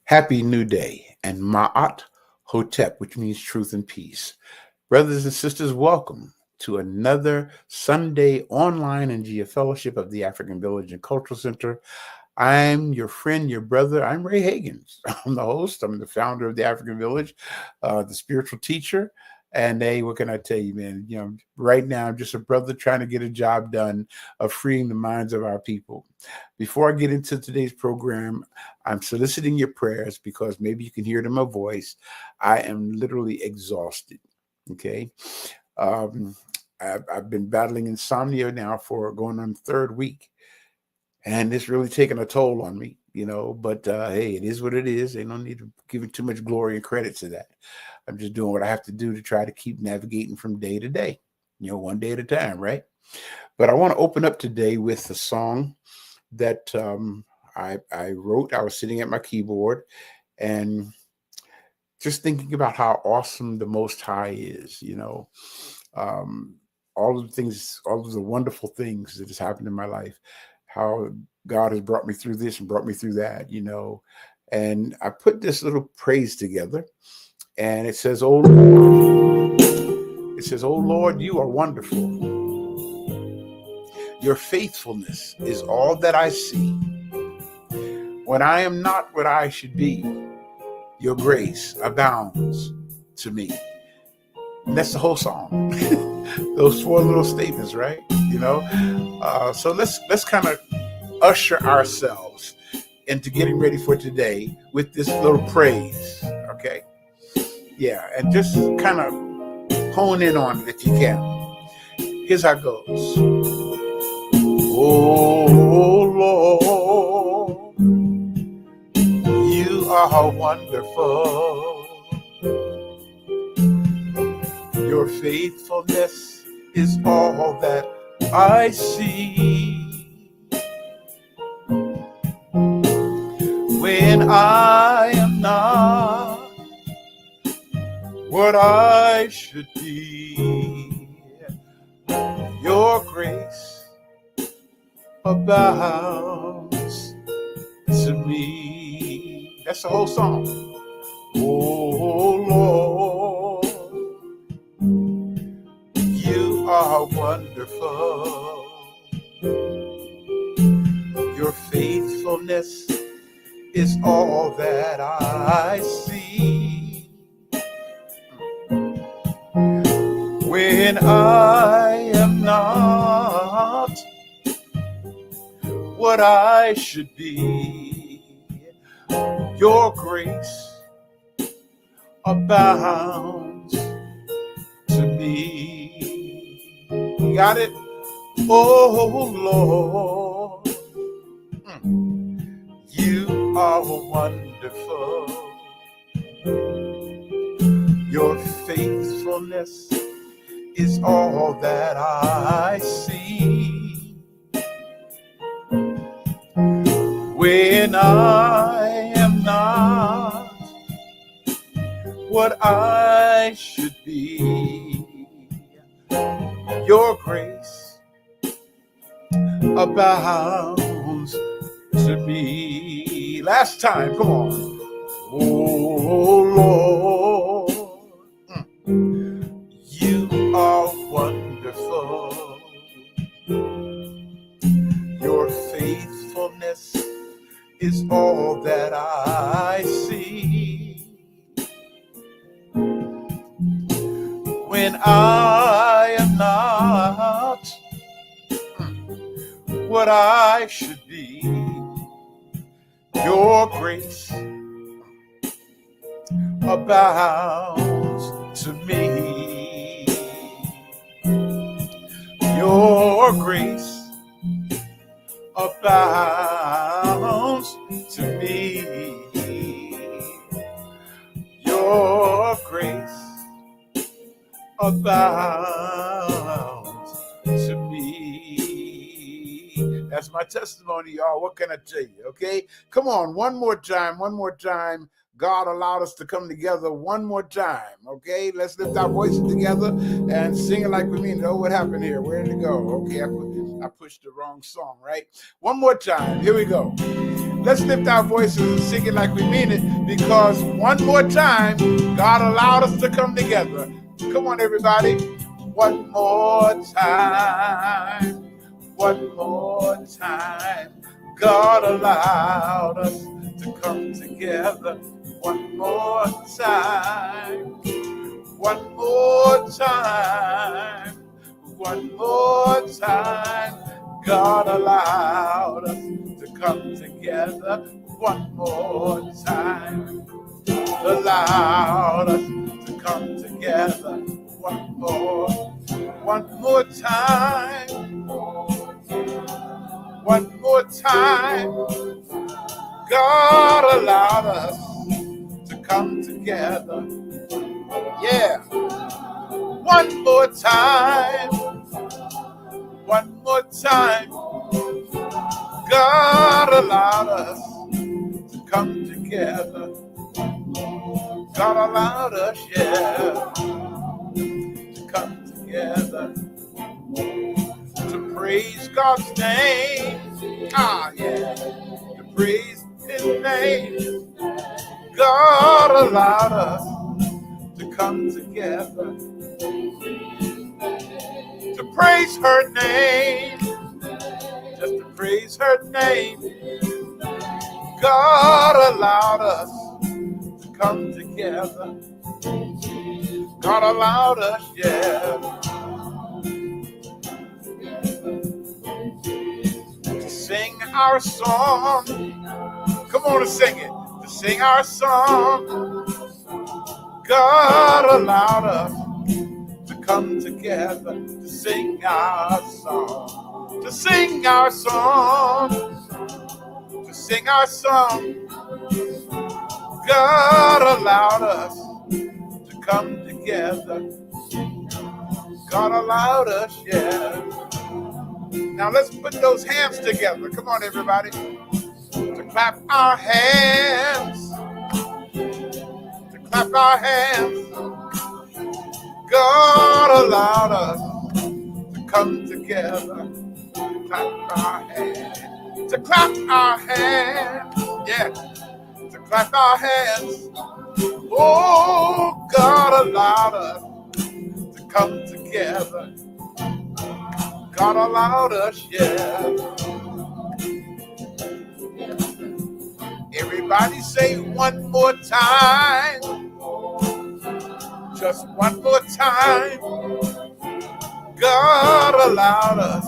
Happy New Day and Ma'at Hotep, which means truth and peace. Brothers and sisters, welcome to another Sunday online NJIA Fellowship of the African Village and Cultural Center. I'm your friend, your brother. I'm Ray Hagins. I'm the host. I'm the founder of the African Village, the spiritual teacher. And hey, what can I tell you, man? Right now, I'm just a brother trying to get a job done of freeing the minds of our people. Before I get into today's program, I'm soliciting your prayers because maybe you can hear it in my voice. I am literally exhausted. Okay. I've been battling insomnia now for going on the third week. And it's really taken a toll on me, but hey, it is what it is. They don't need to give it too much glory and credit to that. I'm just doing what I have to do to try to keep navigating from day to day, one day at a time, right? But I want to open up today with a song that I wrote. I was sitting at my keyboard and just thinking about how awesome the Most High is, all of the things, all of the wonderful things that has happened in my life, how God has brought me through this and brought me through that, and I put this little praise together. And it says, oh Lord, you are wonderful. Your faithfulness is all that I see. When I am not what I should be, your grace abounds to me. And that's the whole song. Those four little statements, right? So let's kind of usher ourselves into getting ready for today with this little praise, okay? Yeah, and just kind of hone in on it if you can. Here's how it goes. Oh, Lord, you are wonderful. Your faithfulness is all that I see. When I am not what I should be, your grace abounds to me. That's the whole song. Oh Lord, you are wonderful. Your faithfulness is all that I see. When I am not what I should be, your grace abounds to me. You got it? Oh Lord, you are wonderful. Your faithfulness is all that I see. When I am not what I should be, your grace abounds to me. Last time, come on. Oh Lord, you are wonderful. Your faithfulness is all that I see. When I am not what I should be, your grace abounds to me. Your grace abounds to me. Your grace abounds to me. That's my testimony, y'all. What can I tell you? Okay, come on, one more time. God allowed us to come together one more time. Okay, let's lift our voices together and sing it like we mean it. Oh, what happened here? Where did it go? Okay, I pushed the wrong song, right? One more time. Here we go. Let's lift our voices and sing it like we mean it, because one more time, God allowed us to come together. Come on, everybody. One more time. One more time. God allowed us to come together. One more time. One more time. One more time. God allowed us to come together. One more time. Allowed us to come together. One more time. One more time. God allowed us to come together. Yeah. One more time. One more time. God allowed us to come together. God allowed us, yeah, to come together to praise God's name. Ah, yeah, to praise His name. God allowed us to come together to praise her name, just to praise her name. God allowed us to come together. God allowed us, yeah, to sing our song. Come on and sing it. To sing our song. God allowed us to come together to sing our song. To sing our song. To sing our song. God allowed us to come together. God allowed us, yeah. Now let's put those hands together. Come on, everybody. To clap our hands. To clap our hands. God allowed us to come together. To clap our hands. To clap our hands. Yeah. To clap our hands. Oh, God allowed us to come together. God allowed us, yeah. Everybody say one more time. Just one more time. God allowed us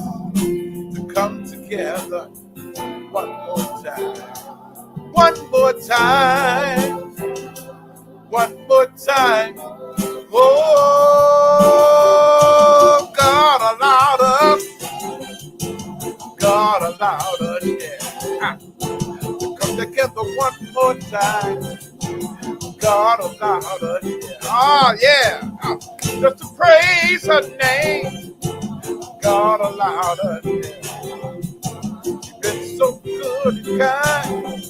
to come together. One more time. One more time. One more time. Oh, God allowed us. God allowed us, yeah, to come together one more time. God allowed us, yeah. Oh, yeah. Just to praise her name. God allowed us, yeah. You've been so good and kind.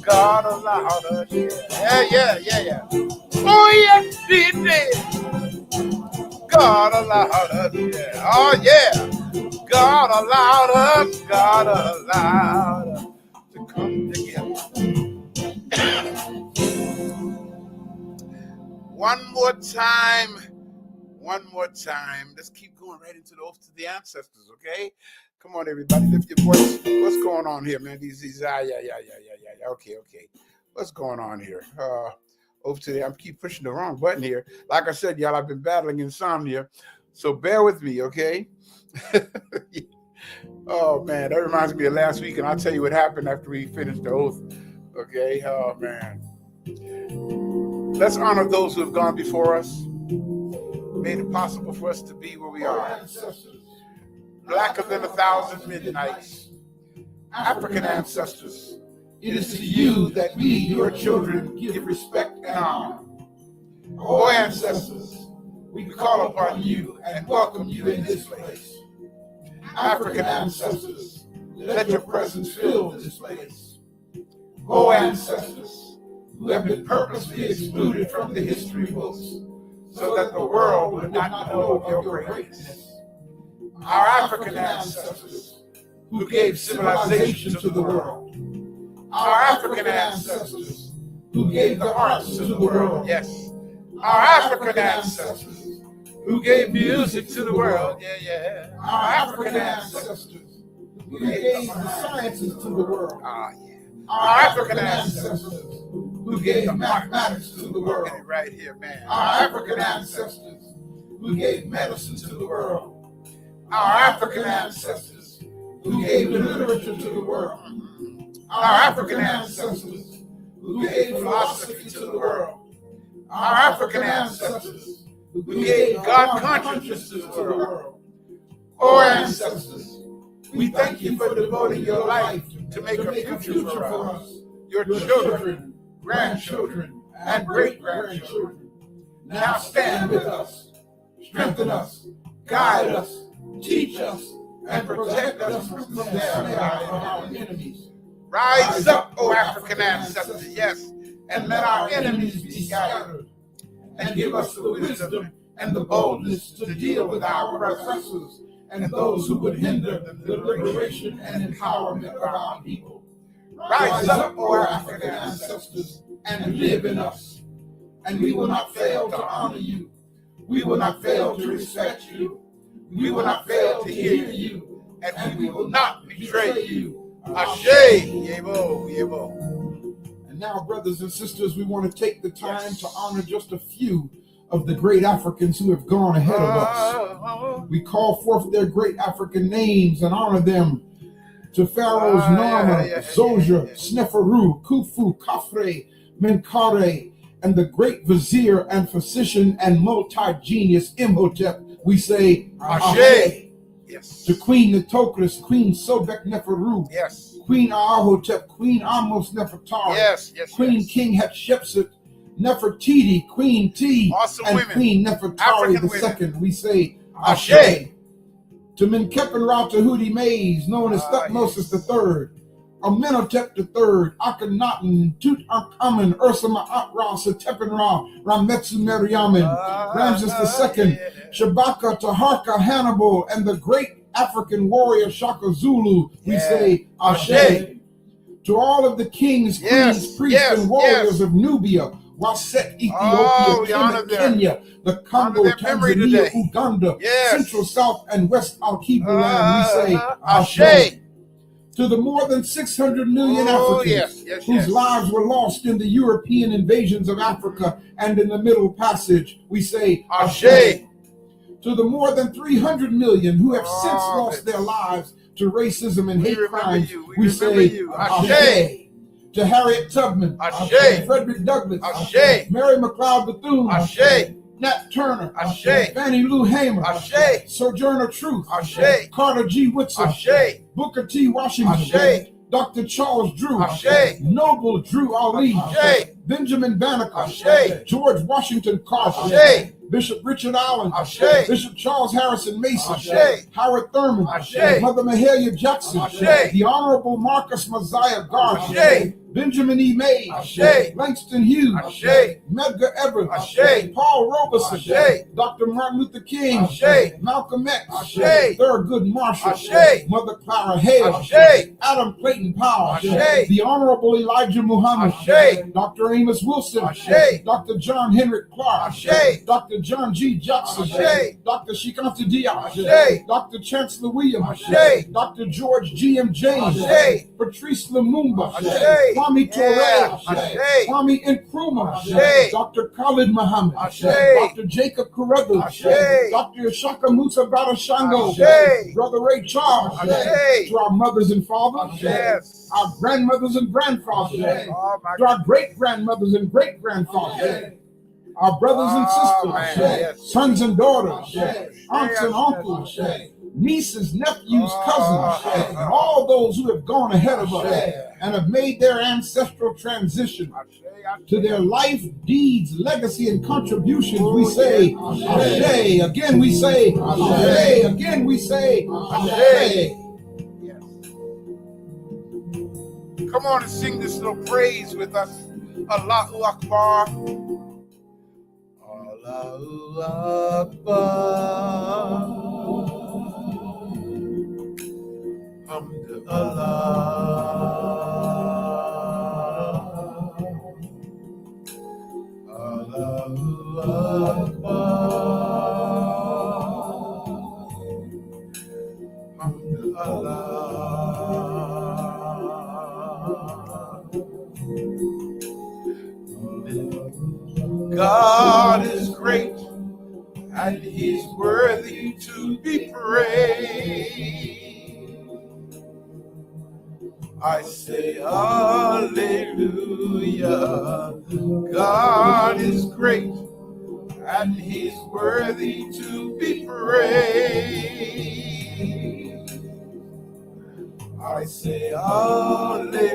God allowed us, yeah. Oh, yes, He did. God allowed us, yeah. Oh, yeah. God allowed us to come together. One more time. Let's keep going right into the oath to the ancestors, okay? Come on, everybody, lift your voice. What's going on here, man? Yeah. Okay. What's going on here? Oath to the, I keep pushing the wrong button here. Like I said, y'all, I've been battling insomnia, so bear with me, okay? Oh, man, that reminds me of last week, and I'll tell you what happened after we finished the oath, okay? Oh, man. Let's honor those who have gone before us, made it possible for us to be where we are. Blacker than 1,000 midnights. African ancestors, it is to you that we, your children, give respect and honor. Oh, ancestors, we call upon you and welcome you in this place. African ancestors, let your presence fill this place. Oh, ancestors, who have been purposely excluded from the history books so that the world would not know of your greatness. Our African ancestors, who gave civilization to the world. Our African ancestors who gave the arts to the world. Yes. Our African ancestors who gave music to the world. Yeah, yeah. Our African ancestors who gave the sciences to the world. Yeah. Our African ancestors who gave mathematics to the world. Right here, man. Our African ancestors who gave medicine to the world. Our African ancestors who gave literature to the world. Our African ancestors who gave philosophy to the world. Our African ancestors who gave God consciousness to the world. Oh, ancestors, we thank you for devoting your life to make a future for us, your children, grandchildren, and great-grandchildren. Now stand with us, strengthen us, guide us, teach us, and protect us from our enemies. Rise up, O African ancestors, yes, and let our enemies be scattered, and give us the wisdom and the boldness to deal with our oppressors and those who would hinder the liberation and empowerment of our people. Rise up, O African ancestors, and live in us, and we will not fail to honor you. We will not fail to respect you. We will not fail to hear you, and we will not betray you. Ashe, Yebo, Yebo. And now, brothers and sisters, we want to take the time to honor just a few of the great Africans who have gone ahead of us. We call forth their great African names and honor them. To pharaohs Narmer, Zoja, Sneferu, Khufu, Khafre, Menkaure, and the great vizier and physician and multi-genius Imhotep, we say Ashe. Yes. To Queen Nitocris, Queen Sobek Neferu, yes. Queen Ahotep, Queen Amos Nefertari, yes, yes, Queen yes. King Hatshepsut, Nefertiti, Queen T, awesome and women. Queen Nefertari II, we say Ashe. To Menkepen Tahuti Mays, known as Thutmose III, Amenhotep III, Akhenaten, Tutankhamun, Ursama Atra, Setepenra, Rametsu Meriamen, Ramses II, Shabaka, Taharka, Hannibal, and the great African warrior Shaka Zulu, we say Ashe. To all of the kings, queens, priests, and warriors of Nubia, Waset, Ethiopia, Kenya, the Congo, Tanzania, Uganda, Central, South, and West Al-Kibu land, we say Ashe. To the more than 600 million Africans whose lives were lost in the European invasions of Africa and in the Middle Passage, we say Ashe. To the more than 300 million who have since lost their lives to racism and hate crimes, we say Ashe. To Harriet Tubman, Ashe. Frederick Douglass, Ashe. Mary McLeod Bethune, Ashe. Nat Turner, Ashe. Fannie Lou Hamer, Ashe. Sojourner Truth, Ashe. Carter G. Woodson, Ashe. Booker T. Washington, Ashe. Dr. Charles Drew, Ashe. Noble Drew Ali, Ashe. Benjamin Banneker, Ashe. George Washington Carver, Ashe. Bishop Richard Allen, Ashe. Bishop Charles Harrison Mason, Ashe. Howard Thurman, Ashe. Mother Mahalia Jackson, Ashe. The Honorable Marcus Mosiah Garvey, Ashe. Benjamin E. Mays, Ashe. Langston Hughes, Ashe. Medgar Evers, Ashe. Paul Robeson, Ashe. Dr. Martin Luther King, Ashe. Malcolm X, Ashe. Thurgood Marshall, Ashe. Mother Clara Hale, Ashe. Adam Clayton Powell, Ashe. The Honorable Elijah Muhammad, Ashe. Dr. Amos Wilson, Ashe. Dr. John Henrik Clark, Ashe. Dr. John G. Jackson, Ashe. Dr. Shikanta Diaz, Ashe. Dr. Chancellor Williams, Ashe. Dr. George G.M. James, Ashe. Patrice Lumumba, Ashe. Kwame Ture, Kwame Nkrumah, Dr. Khalid Muhammad, Dr. Jacob Carruthers, Dr. Ashaka Musa Badashango, Brother Ray Charles, to our mothers and fathers, our grandmothers and grandfathers, to our great-grandmothers and great-grandfathers, our brothers and sisters, sons and daughters, aunts and uncles, nieces, nephews, cousins, and all those who have gone ahead of us and have made their ancestral transition to their life, deeds, legacy, and contributions, we say Ashe. Again we say Ashe. Again we say Ashe. Come on and sing this little praise with us. Allahu Akbar. Allahu Akbar. Alhamdulillah. God is great and he's worthy to be praised. I say hallelujah. God is great and he's worthy to be praised. I say hallelujah.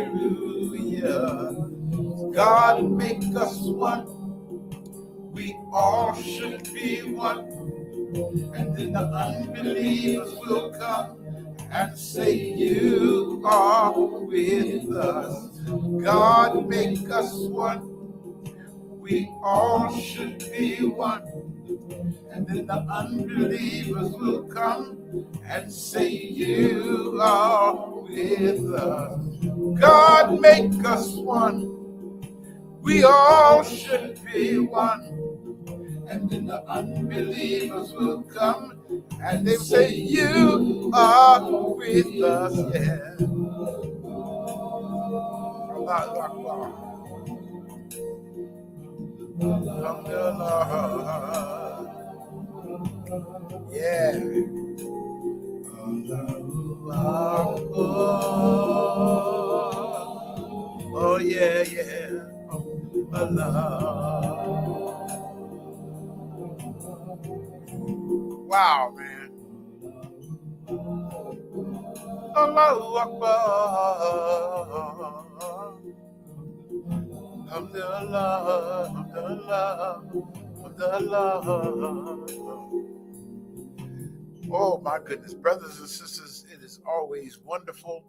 God make us one. We all should be one. And then the unbelievers will come and say, you are with us. God make us one. We all should be one. And then the unbelievers will come and say, you are with us. God make us one. We all should be one. And then the unbelievers will come and they say, you are with us. Yeah. Allahu Akbar. Yeah. Oh, yeah, yeah. Allah. Wow, man. Allahu Akbar. Alhamdulillah, alhamdulillah, alhamdulillah. Oh my goodness, brothers and sisters, it is always wonderful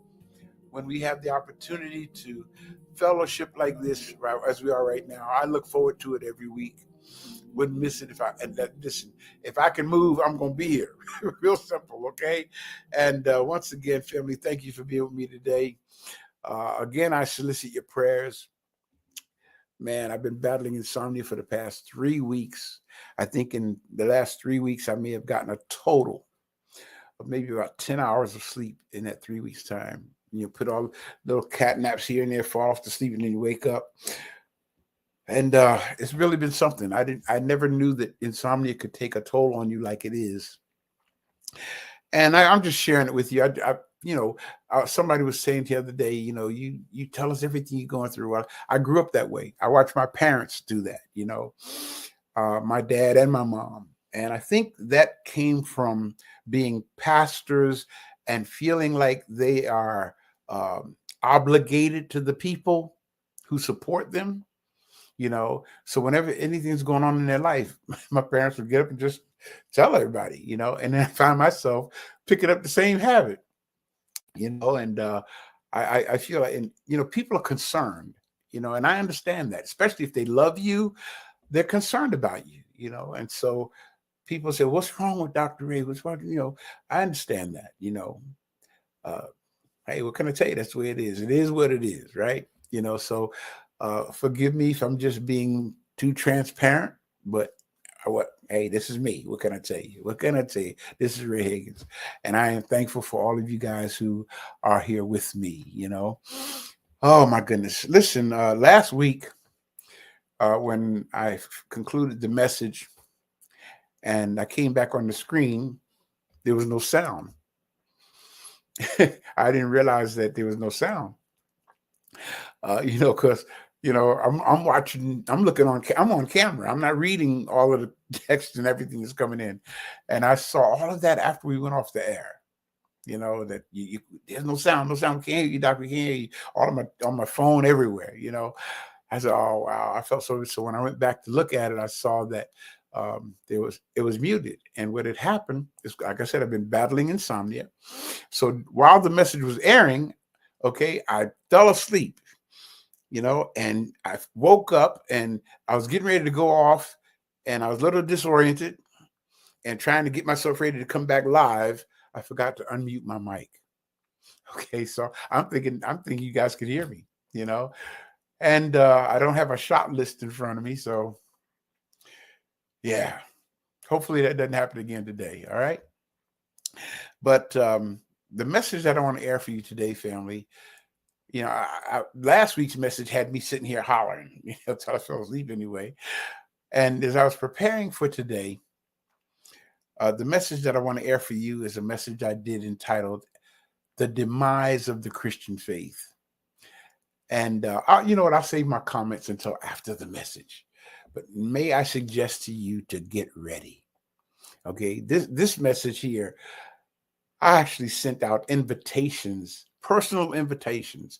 when we have the opportunity to fellowship like this, right, as we are right now. I look forward to it every week. Wouldn't miss it listen, if I can move, I'm going to be here. Real simple, okay? And once again, family, thank you for being with me today. Again, I solicit your prayers. Man, I've been battling insomnia for the past 3 weeks. I think in the last 3 weeks, I may have gotten a total of maybe about 10 hours of sleep in that 3 weeks time. You put all little cat naps here and there, fall off to sleep, and then you wake up. And it's really been something. I never knew that insomnia could take a toll on you like it is. And I'm just sharing it with you. Somebody was saying the other day, you tell us everything you're going through. Well, I grew up that way. I watched my parents do that, my dad and my mom. And I think that came from being pastors and feeling like they are obligated to the people who support them, So whenever anything's going on in their life, my parents would get up and just tell everybody, and then I find myself picking up the same habit, and I feel like, and people are concerned, and I understand that, especially if they love you, they're concerned about you, and so people say, what's wrong with Dr. Ray? What's wrong? I understand that, hey, what can I tell you? That's the way it is. It is what it is, right? So forgive me if I'm just being too transparent, but hey, this is me. What can I tell you? What can I tell you? This is Ray Hagins, and I am thankful for all of you guys who are here with me, Oh my goodness. Listen, last week, when I concluded the message and I came back on the screen, there was no sound. I didn't realize that there was no sound. Because I'm watching, I'm on camera. I'm not reading all of the text and everything that's coming in. And I saw all of that after we went off the air. That there's no sound, can't hear you, doctor, can't hear you. All on my phone everywhere, I said, oh wow, I felt so. So when I went back to look at it, I saw that it was muted. And what had happened is, like I said, I've been battling insomnia. So while the message was airing, okay, I fell asleep. And I woke up and I was getting ready to go off and I was a little disoriented and trying to get myself ready to come back live. I forgot to unmute my mic. Okay. So I'm thinking you guys could hear me, and I don't have a shot list in front of me. So yeah, hopefully that doesn't happen again today. All right. But the message that I want to air for you today, family, last week's message had me sitting here hollering, until I fell asleep anyway. And as I was preparing for today, the message that I want to air for you is a message I did entitled The Demise of the Christian Faith. And you know what? I'll save my comments until after the message. But may I suggest to you to get ready. Okay, this message here, I actually sent out invitations, personal invitations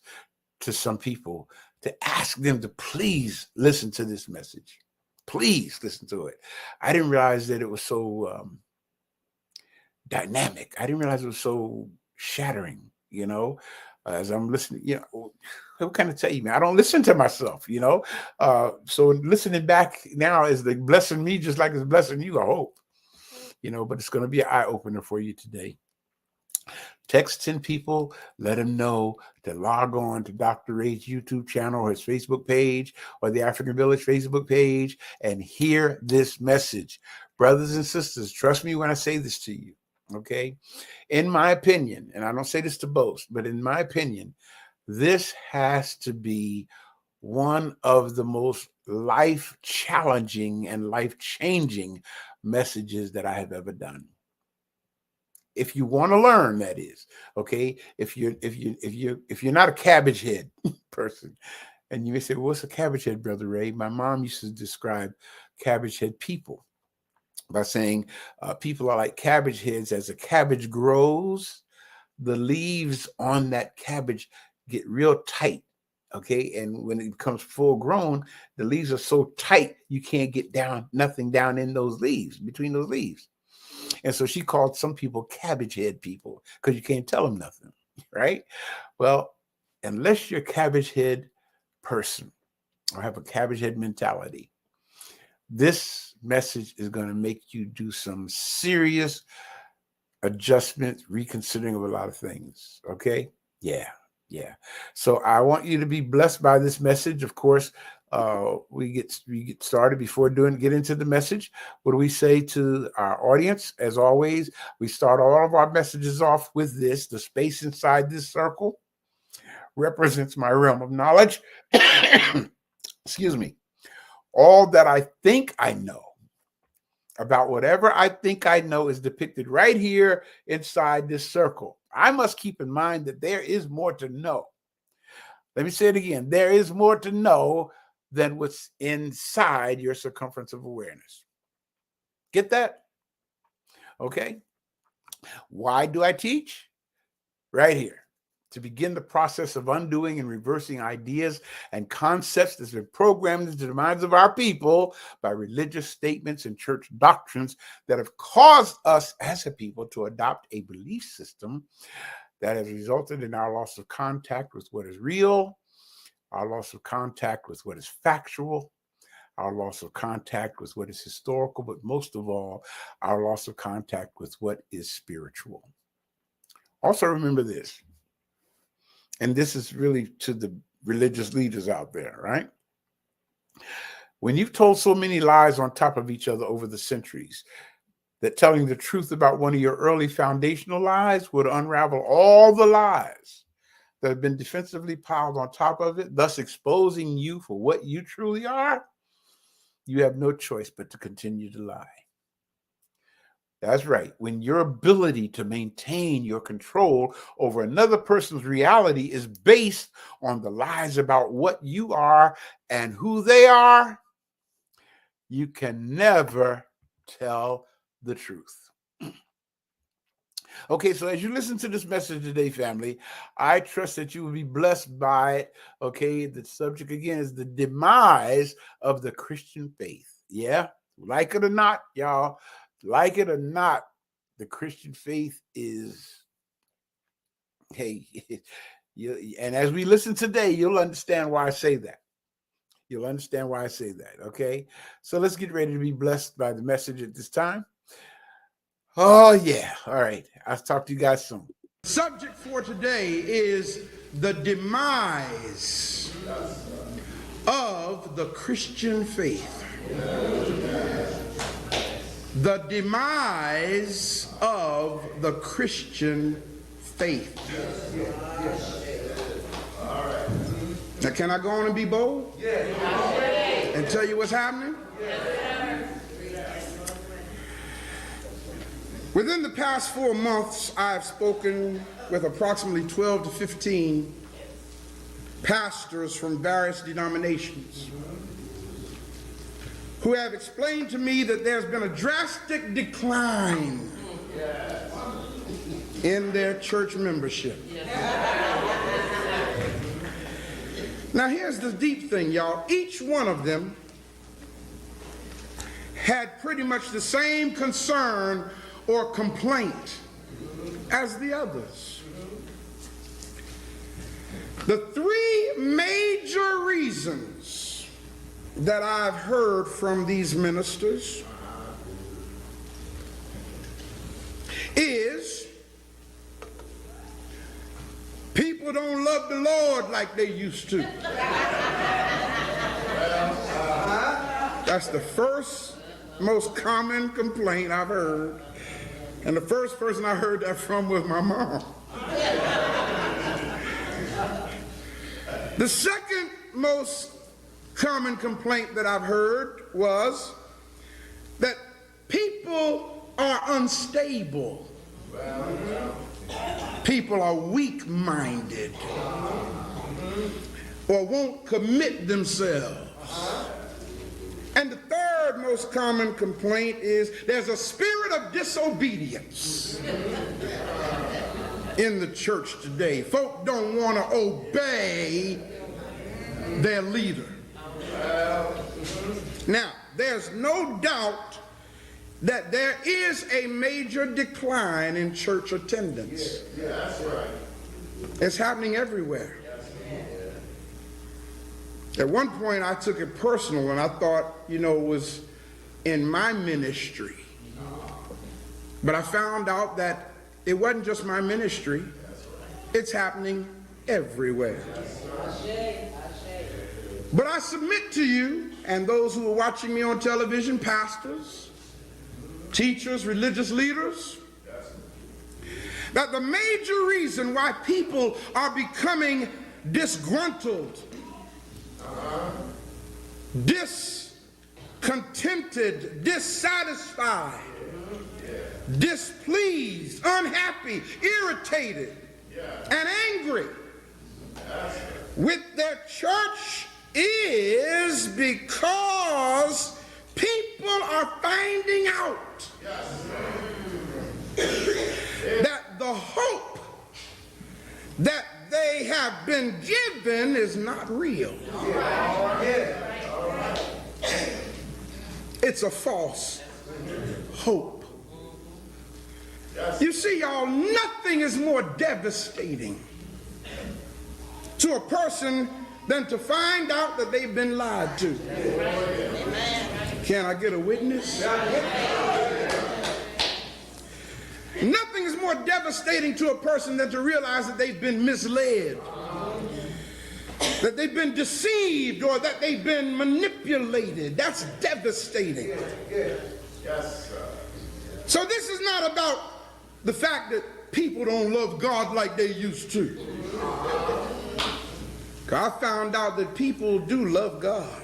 to some people to ask them to please listen to this message. Please listen to it. I didn't realize that it was so dynamic. I didn't realize it was so shattering, you know, as I'm listening, you know, what kind of tell you, man? I don't listen to myself, you know. So listening back now is like blessing me just like it's blessing you, I hope. You know, but it's going to be an eye-opener for you today. Text 10 people, let them know to log on to Dr. Ray's YouTube channel or his Facebook page or the African Village Facebook page and hear this message. Brothers and sisters, trust me when I say this to you, okay? In my opinion, and I don't say this to boast, but in my opinion, this has to be one of the most life-challenging and life-changing messages that I have ever done. If you want to learn, that is, okay. If you're not a cabbage head person, and you may say, well, "What's a cabbage head, Brother Ray?" My mom used to describe cabbage head people by saying people are like cabbage heads. As a cabbage grows, the leaves on that cabbage get real tight. Okay, and when it becomes full grown, the leaves are so tight you can't get nothing down in those leaves, between those leaves. And so she called some people cabbage head people because you can't tell them nothing, right? Well, unless you're a cabbage head person or have a cabbage head mentality, this message is going to make you do some serious adjustments, reconsidering of a lot of things, okay? Yeah. So I want you to be blessed by this message. Of course, we get started before get into the message. What do we say to our audience? As always, we start all of our messages off with this: the space inside this circle represents my realm of knowledge. Excuse me. All that I think I know about whatever I think I know is depicted right here inside this circle. I must keep in mind that there is more to know. Let me say it again. There is more to know than what's inside your circumference of awareness. Get that? Okay. Why do I teach? Right here. To begin the process of undoing and reversing ideas and concepts that's been programmed into the minds of our people by religious statements and church doctrines that have caused us as a people to adopt a belief system that has resulted in our loss of contact with what is real, our loss of contact with what is factual, our loss of contact with what is historical, but most of all, our loss of contact with what is spiritual. Also remember this, and this is really to the religious leaders out there, right? When you've told so many lies on top of each other over the centuries, that telling the truth about one of your early foundational lies would unravel all the lies that have been defensively piled on top of it, thus exposing you for what you truly are, you have no choice but to continue to lie. That's right. When your ability to maintain your control over another person's reality is based on the lies about what you are and who they are, you can never tell the truth. Okay, so as you listen to this message today, family, I trust that you will be blessed by it. Okay, the subject again is the demise of the Christian faith. Yeah, like it or not, y'all, like it or not, the Christian faith is, hey, and as we listen today, you'll understand why I say that. You'll understand why I say that, okay? So let's get ready to be blessed by the message at this time. Oh, yeah. All right. I'll talk to you guys soon. Subject for today is the demise of the Christian faith. The demise of the Christian faith. Now, can I go on and be bold? And tell you what's happening? Within the past 4 months, I've spoken with approximately 12 to 15 pastors from various denominations who have explained to me that there's been a drastic decline in their church membership. Now here's the deep thing, y'all. Each one of them had pretty much the same concern or complaint as the others. The three major reasons that I've heard from these ministers is people don't love the Lord like they used to. That's the first most common complaint I've heard. And the first person I heard that from was my mom. The second most common complaint that I've heard was that people are unstable. People are weak-minded or won't commit themselves. And the third most common complaint is there's a spirit of disobedience in the church today. Folk don't want to obey their leader. Now, there's no doubt that there is a major decline in church attendance. Yeah, that's right. It's happening everywhere. At one point, I took it personal, and I thought, it was in my ministry. But I found out that it wasn't just my ministry. It's happening everywhere. But I submit to you, and those who are watching me on television, pastors, teachers, religious leaders, that the major reason why people are becoming disgruntled, discontented, dissatisfied, displeased, unhappy, irritated, and angry with their church is because people are finding out that the hope that they have been given is not real. It's a false hope. You see, y'all, nothing is more devastating to a person than to find out that they've been lied to. Can I get a witness? Nothing is more devastating to a person than to realize that they've been misled, that they've been deceived, or that they've been manipulated. That's devastating. So this is not about the fact that people don't love God like they used to. I found out that people do love God.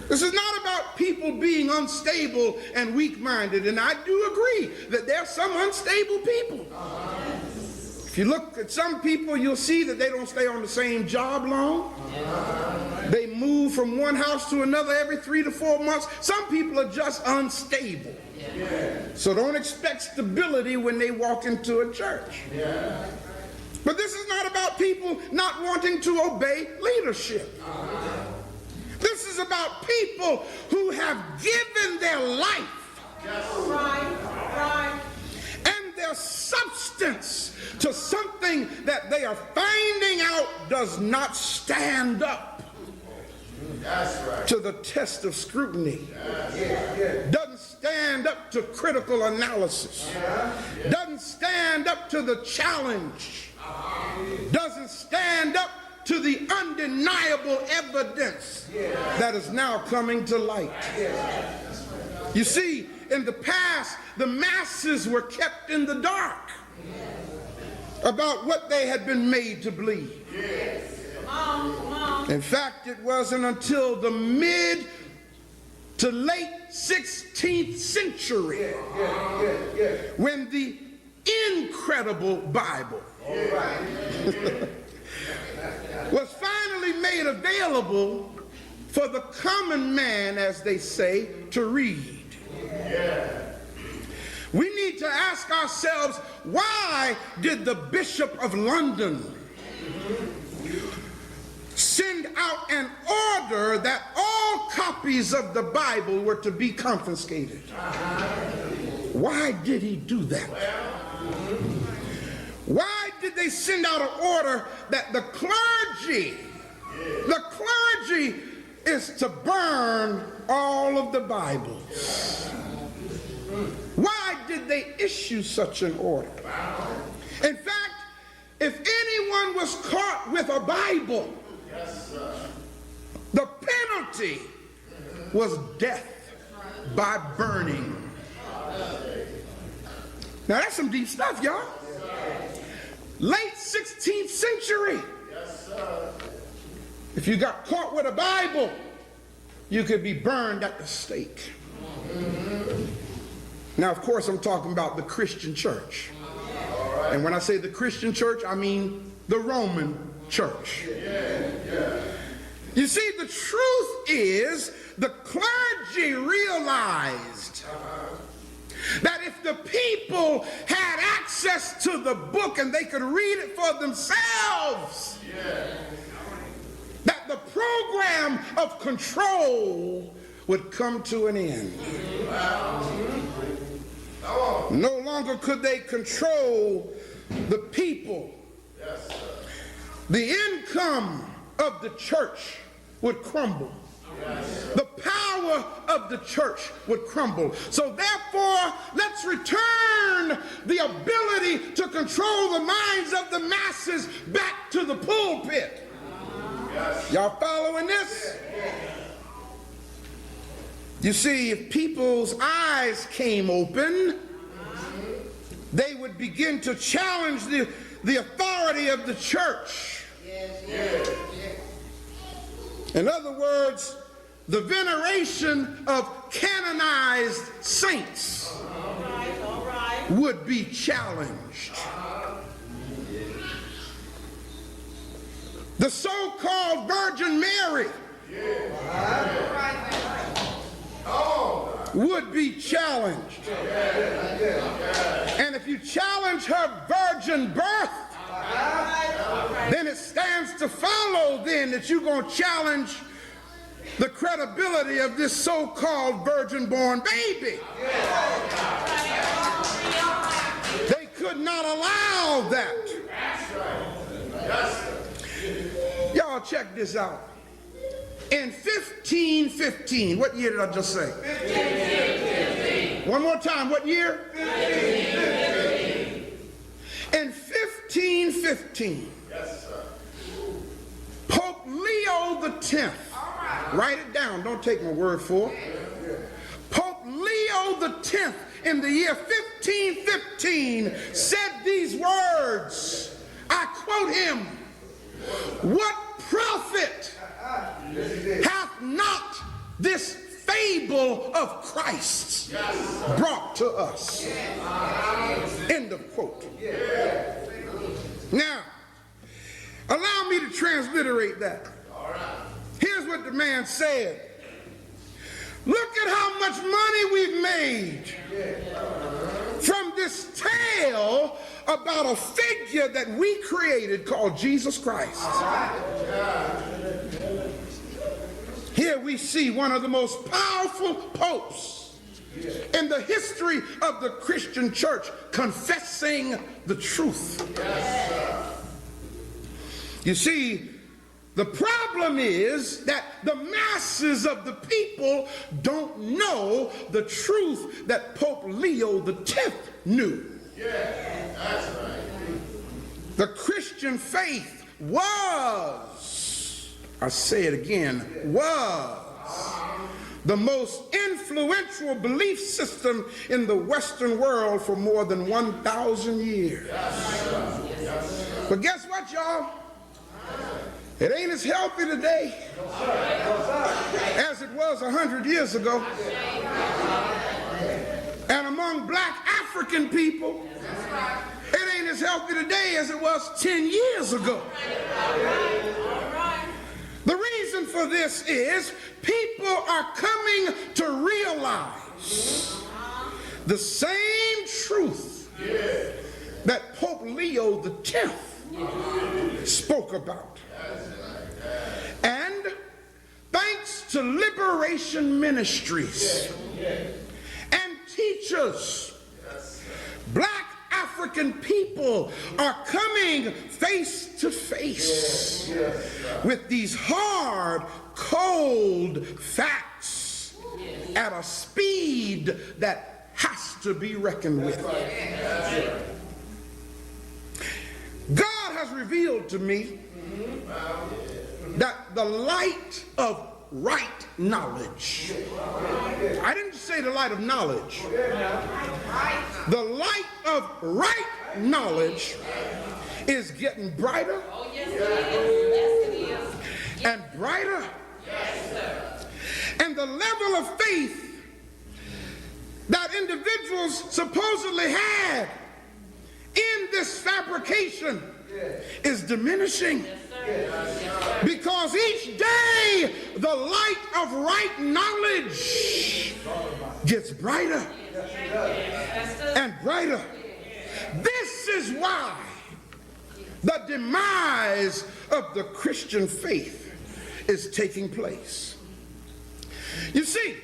This is not about people being unstable and weak-minded, and I do agree that there are some unstable people. If you look at some people, you'll see that they don't stay on the same job long. They move from one house to another every 3 to 4 months. Some people are just unstable. So don't expect stability when they walk into a church. But this is not about people not wanting to obey leadership. This is about people who have given their life and their substance to something that they are finding out does not stand up to the test of scrutiny. Doesn't stand up to critical analysis. Doesn't stand up to the challenge. Doesn't stand up to the undeniable evidence that is now coming to light. You see, in the past, the masses were kept in the dark about what they had been made to believe. In fact, it wasn't until the mid to late 16th century when the incredible Bible was finally made available for the common man, as they say, to read. We need to ask ourselves, why did the Bishop of London send out an order that all copies of the Bible were to be confiscated? Why did he do that? Why did they send out an order that the clergy is to burn all of the Bibles? Why did they issue such an order? In fact, if anyone was caught with a Bible, the penalty was death by burning. Now that's some deep stuff, y'all. Late 16th century. If you got caught with a Bible, you could be burned at the stake. Now, of course, I'm talking about the Christian church. And when I say the Christian church, I mean the Roman church. You see, the truth is the clergy realized that if the people had access to the book and they could read it for themselves, that the program of control would come to an end. No longer could they control the people. The income of the church would crumble. The power of the church would crumble. So therefore, let's return the ability to control the minds of the masses back to the pulpit. Y'all following this? You see, if people's eyes came open, they would begin to challenge the authority of the church. In other words, the veneration of canonized saints would be challenged. The so-called Virgin Mary would be challenged. And if you challenge her virgin birth, then it stands to follow then that you're going to challenge the credibility of this so-called virgin-born baby. They could not allow that. Y'all check this out. In 1515, what year did I just say? 1515. One more time, what year? 1515. In 1515, yes, sir. Pope Leo X, write it down, don't take my word for it. Pope Leo X in the year 1515 said these words, I quote him, "What profit hath not this fable of Christ brought to us?" End of quote. Now, allow me to transliterate that. Here's what the man said. Look at how much money we've made from this tale about a figure that we created called Jesus Christ. Here we see one of the most powerful popes in the history of the Christian church confessing the truth. You see, the problem is that the masses of the people don't know the truth that Pope Leo X knew. That's right. The Christian faith was, I say it again, was the most influential belief system in the Western world for more than 1,000 years. But guess what, y'all? It ain't as healthy today as it was 100 years ago. And among black African people, it ain't as healthy today as it was 10 years ago. The reason for this is people are coming to realize the same truth that Pope Leo X spoke about. And thanks to Liberation Ministries and teachers, black African people are coming face to face with these hard, cold facts at a speed that has to be reckoned with. God has revealed to me that the light of right knowledge, I didn't say the light of knowledge, the light of right knowledge is getting brighter and brighter, and the level of faith that individuals supposedly had in this fabrication is diminishing, because each day the light of right knowledge gets brighter and brighter. This is why the demise of the Christian faith is taking place. You see,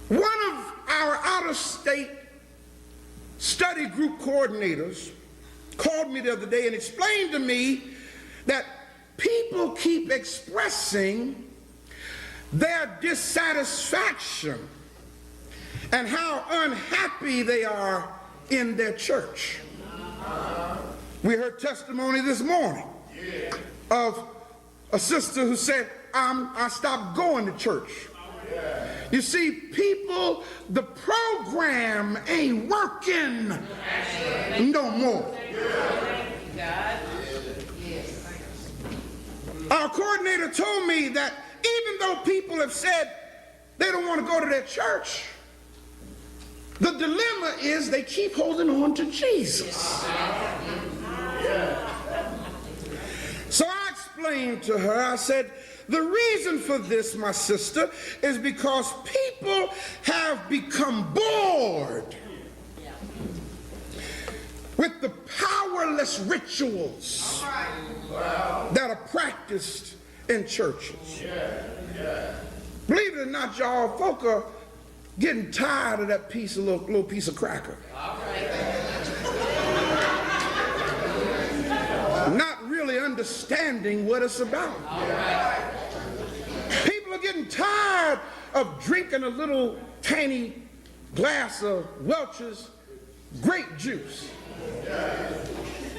one of our out-of-state study group coordinators called me the other day and explained to me that people keep expressing their dissatisfaction and how unhappy they are in their church. We heard testimony this morning of a sister who said, I stopped going to church. You see, people, the program ain't working no more. Our coordinator told me that even though people have said they don't want to go to their church, the dilemma is they keep holding on to Jesus. So I explained to her, I said, the reason for this, my sister, is because people have become bored with the powerless rituals that are practiced in churches. Believe it or not, y'all, folk are getting tired of that little piece of cracker. Not really understanding what it's about. People are getting tired of drinking a little tiny glass of Welch's grape juice,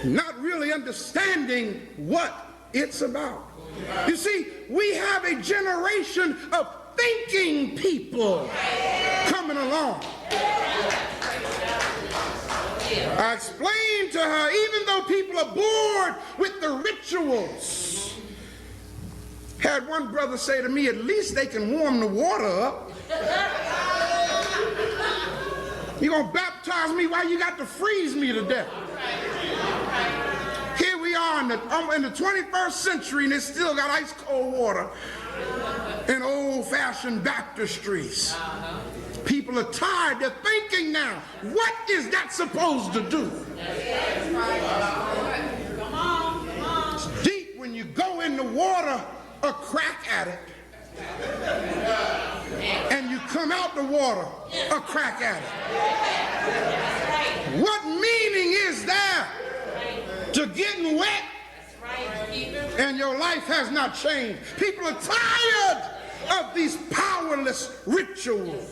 not really understanding what it's about. You see, we have a generation of thinking people coming along. I explained to her, even though people are bored with the rituals, had one brother say to me, at least they can warm the water up. You gonna baptize me? Why you got to freeze me to death? Here we are in the 21st century, and they still got ice cold water in old-fashioned baptistries. People are tired. They're thinking now, what is that supposed to do? It's deep when you go in the water, a crack at it. And you come out the water, a crack at it. What meaning is there to getting wet and your life has not changed? People are tired of these powerless rituals.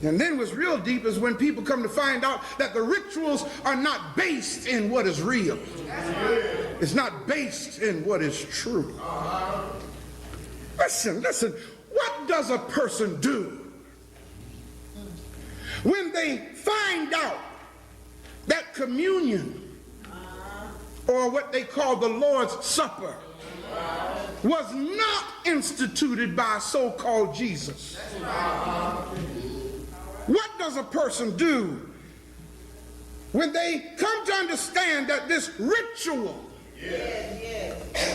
And then what's real deep is when people come to find out that the rituals are not based in what is real. It's not based in what is true. Listen, what does a person do when they find out that communion, or what they call the Lord's Supper, was not instituted by so-called Jesus. What does a person do when they come to understand that this ritual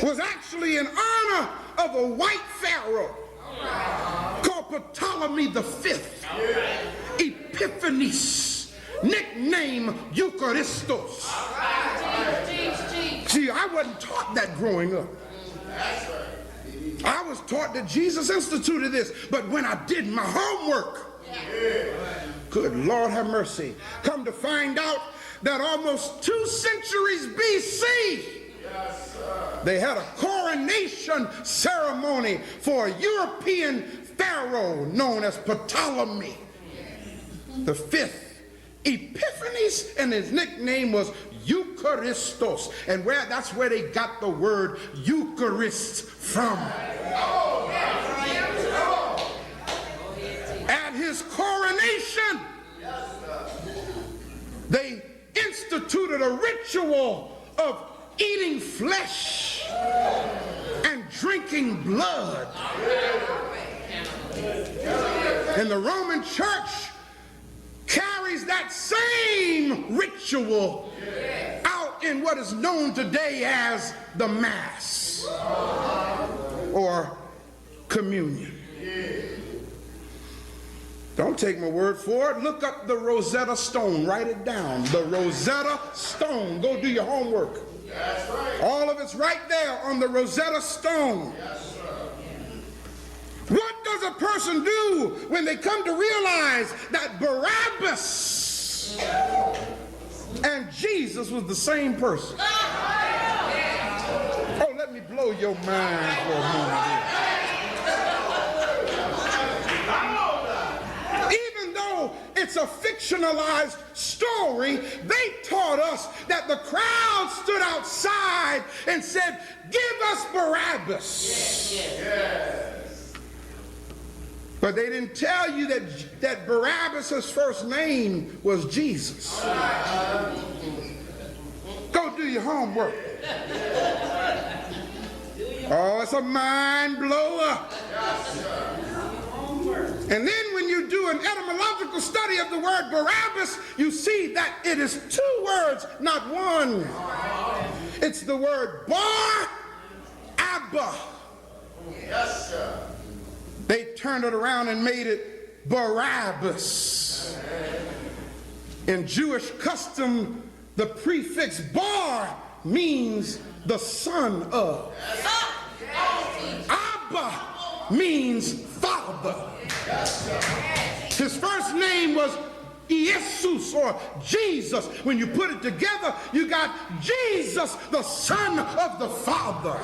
was actually in honor of a white pharaoh called Ptolemy the Fifth, Epiphanes, nicknamed Eucharistos? See, I wasn't taught that growing up. I was taught that Jesus instituted this, but when I did my homework, good Lord have mercy, come to find out that almost 2 centuries BC, they had a coronation ceremony for a European pharaoh known as Ptolemy the Fifth, Epiphanes, and his nickname was Eucharistos, and that's where they got the word Eucharist from. At his coronation, they instituted a ritual of eating flesh and drinking blood. And the Roman Church carries that same ritual out in what is known today as the Mass or communion. Don't take my word for it. Look up the Rosetta Stone. Write it down. The Rosetta Stone. Go do your homework. That's right. All of it's right there on the Rosetta Stone. Yes, sir. What does a person do when they come to realize that Barabbas and Jesus was the same person? Oh, let me blow your mind for a moment. Even though it's a fictionalized story, they taught us that the crowd stood outside and said, "Give us Barabbas." Yes. But they didn't tell you that Barabbas' first name was Jesus. Go do your homework. Oh, it's a mind blower. And then when you do an etymological study of the word Barabbas, you see that it is 2 words, not one. It's the word Bar-Abba. Yes, sir. They turned it around and made it Barabbas. In Jewish custom, the prefix bar means the son of. Abba means father. His first name was Jesus or Jesus. When you put it together, you got Jesus, the son of the Father.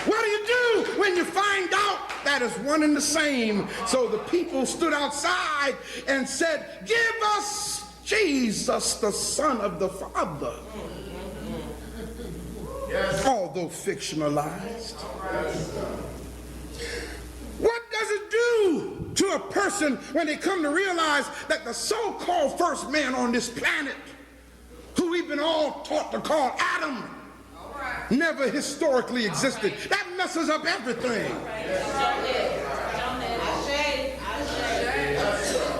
What do you do when you find out that is one and the same? So the people stood outside and said, "Give us Jesus, the Son of the Father." Yes. Although fictionalized. What does it do to a person when they come to realize that the so-called first man on this planet, who we've been all taught to call Adam, never historically existed? That messes up everything.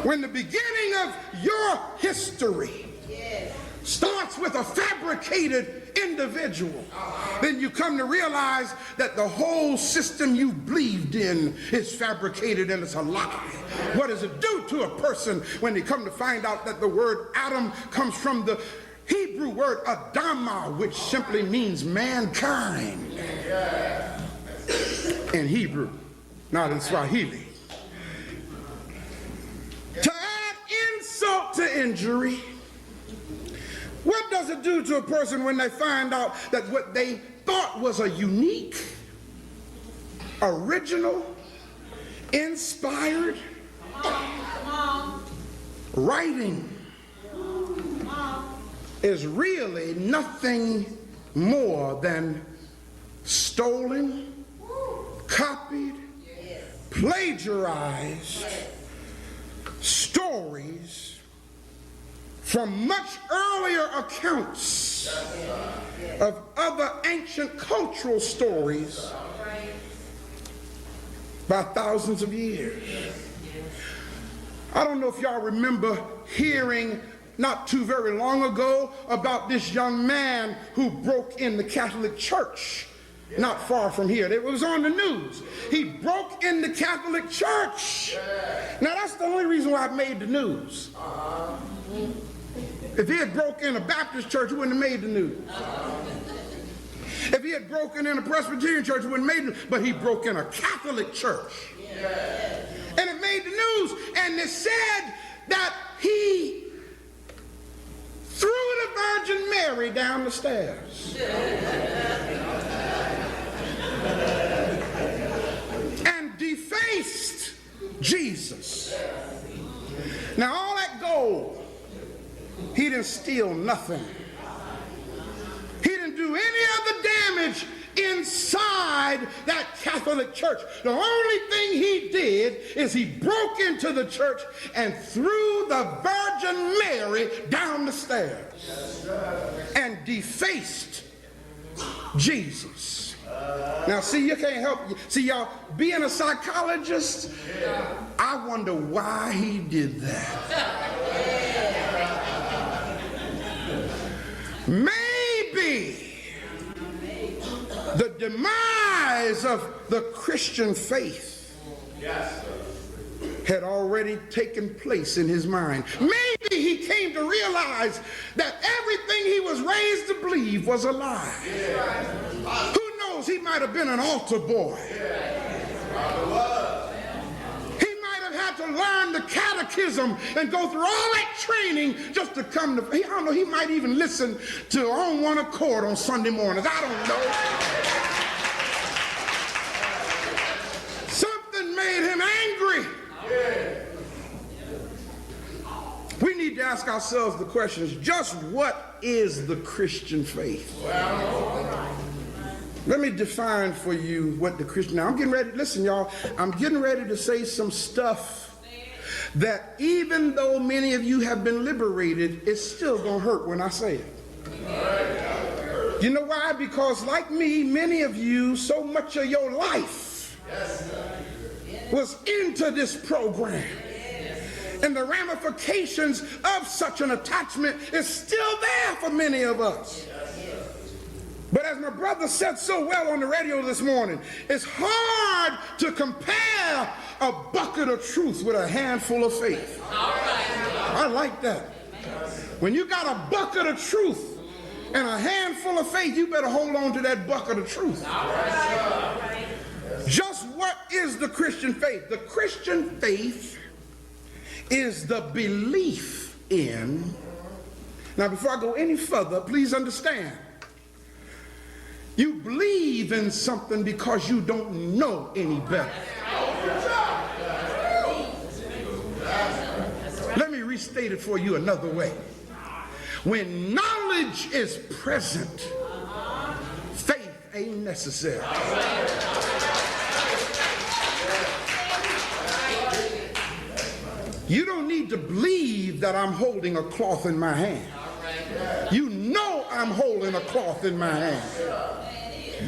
When the beginning of your history starts with a fabricated individual, then you come to realize that the whole system you believed in is fabricated and it's a lie. What does it do to a person when they come to find out that the word Adam comes from the Hebrew word Adama, which simply means mankind in Hebrew, not in Swahili? To add insult to injury, what does it do to a person when they find out that what they thought was a unique, original, inspired writing is really nothing more than stolen, copied, plagiarized stories from much earlier accounts of other ancient cultural stories by thousands of years. I don't know if y'all remember hearing not too very long ago about this young man who broke in the Catholic Church not far from here. It was on the news. He broke in the Catholic Church. Now that's the only reason why it made the news. If he had broken in a Baptist church, it wouldn't have made the news. If he had broken in a Presbyterian church, it wouldn't have made the news. But he broke in a Catholic church. And it made the news. And it said that he threw the Virgin Mary down the stairs. And defaced Jesus. Now all that gold, he didn't steal nothing. He didn't do any other damage inside that Catholic church. The only thing he did is he broke into the church and threw the Virgin Mary down the stairs and defaced Jesus. Now see, you can't help, see y'all, being a psychologist, I wonder why he did that. Maybe the demise of the Christian faith had already taken place in his mind. Maybe he came to realize that everything he was raised to believe was a lie. Who knows, he might have been an altar boy. He might have had to learn the catechism and go through all that training just to come to, I don't know, he might even listen to On One Accord on Sunday mornings. I don't know. Something made him angry. We need to ask ourselves the questions, just what is the Christian faith? Let me define for you what the Christian, now I'm getting ready, listen y'all, I'm getting ready to say some stuff that even though many of you have been liberated, it's still gonna hurt when I say it. You know why? Because like me, many of you, so much of your life was into this program. And the ramifications of such an attachment is still there for many of us. But as my brother said so well on the radio this morning, it's hard to compare a bucket of truth with a handful of faith. I like that. When you got a bucket of truth and a handful of faith, you better hold on to that bucket of truth. Just what is the Christian faith? The Christian faith is the belief in, now before I go any further, please understand, you believe in something because you don't know any better. Let me restate it for you another way. When knowledge is present, faith ain't necessary. You don't need to believe that I'm holding a cloth in my hand. You know I'm holding a cloth in my hand.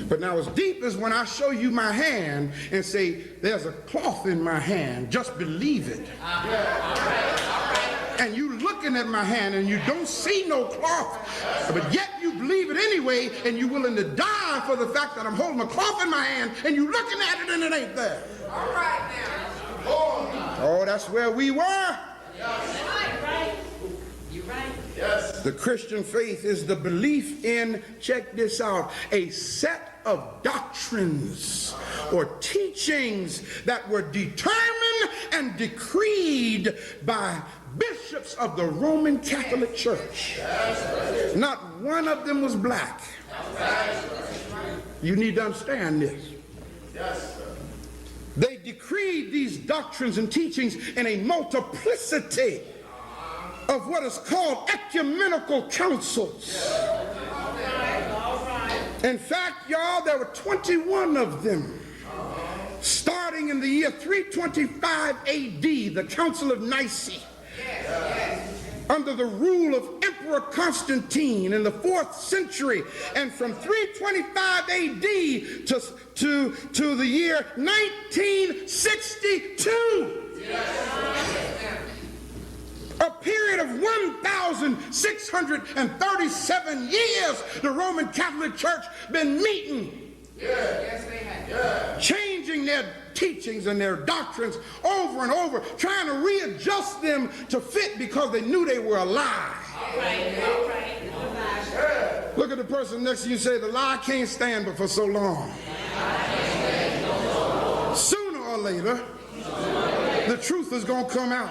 But now as deep as when I show you my hand and say, there's a cloth in my hand, just believe it. And you looking at my hand and you don't see no cloth, but yet you believe it anyway, and you're willing to die for the fact that I'm holding a cloth in my hand, and you looking at it and it ain't there. All right now. Oh, that's where we were. You're right. Yes. The Christian faith is the belief in, check this out, a set of doctrines or teachings that were determined and decreed by bishops of the Roman Catholic Church. Not one of them was black. You need to understand this. Yes. They decreed these doctrines and teachings in a multiplicity of what is called ecumenical councils. In fact, y'all, there were 21 of them. Starting in the year 325 AD, the Council of Nicaea. under the rule of Emperor Constantine in the 4th century, and from 325 AD to the year 1962. A period of 1,637 years the Roman Catholic Church been meeting. Yes, they have. Changing their teachings and their doctrines over and over, trying to readjust them to fit because they knew they were a lie. All right. Look at the person next to you and say, the lie can't stand but for so long. Sooner or later, the truth is going to come out.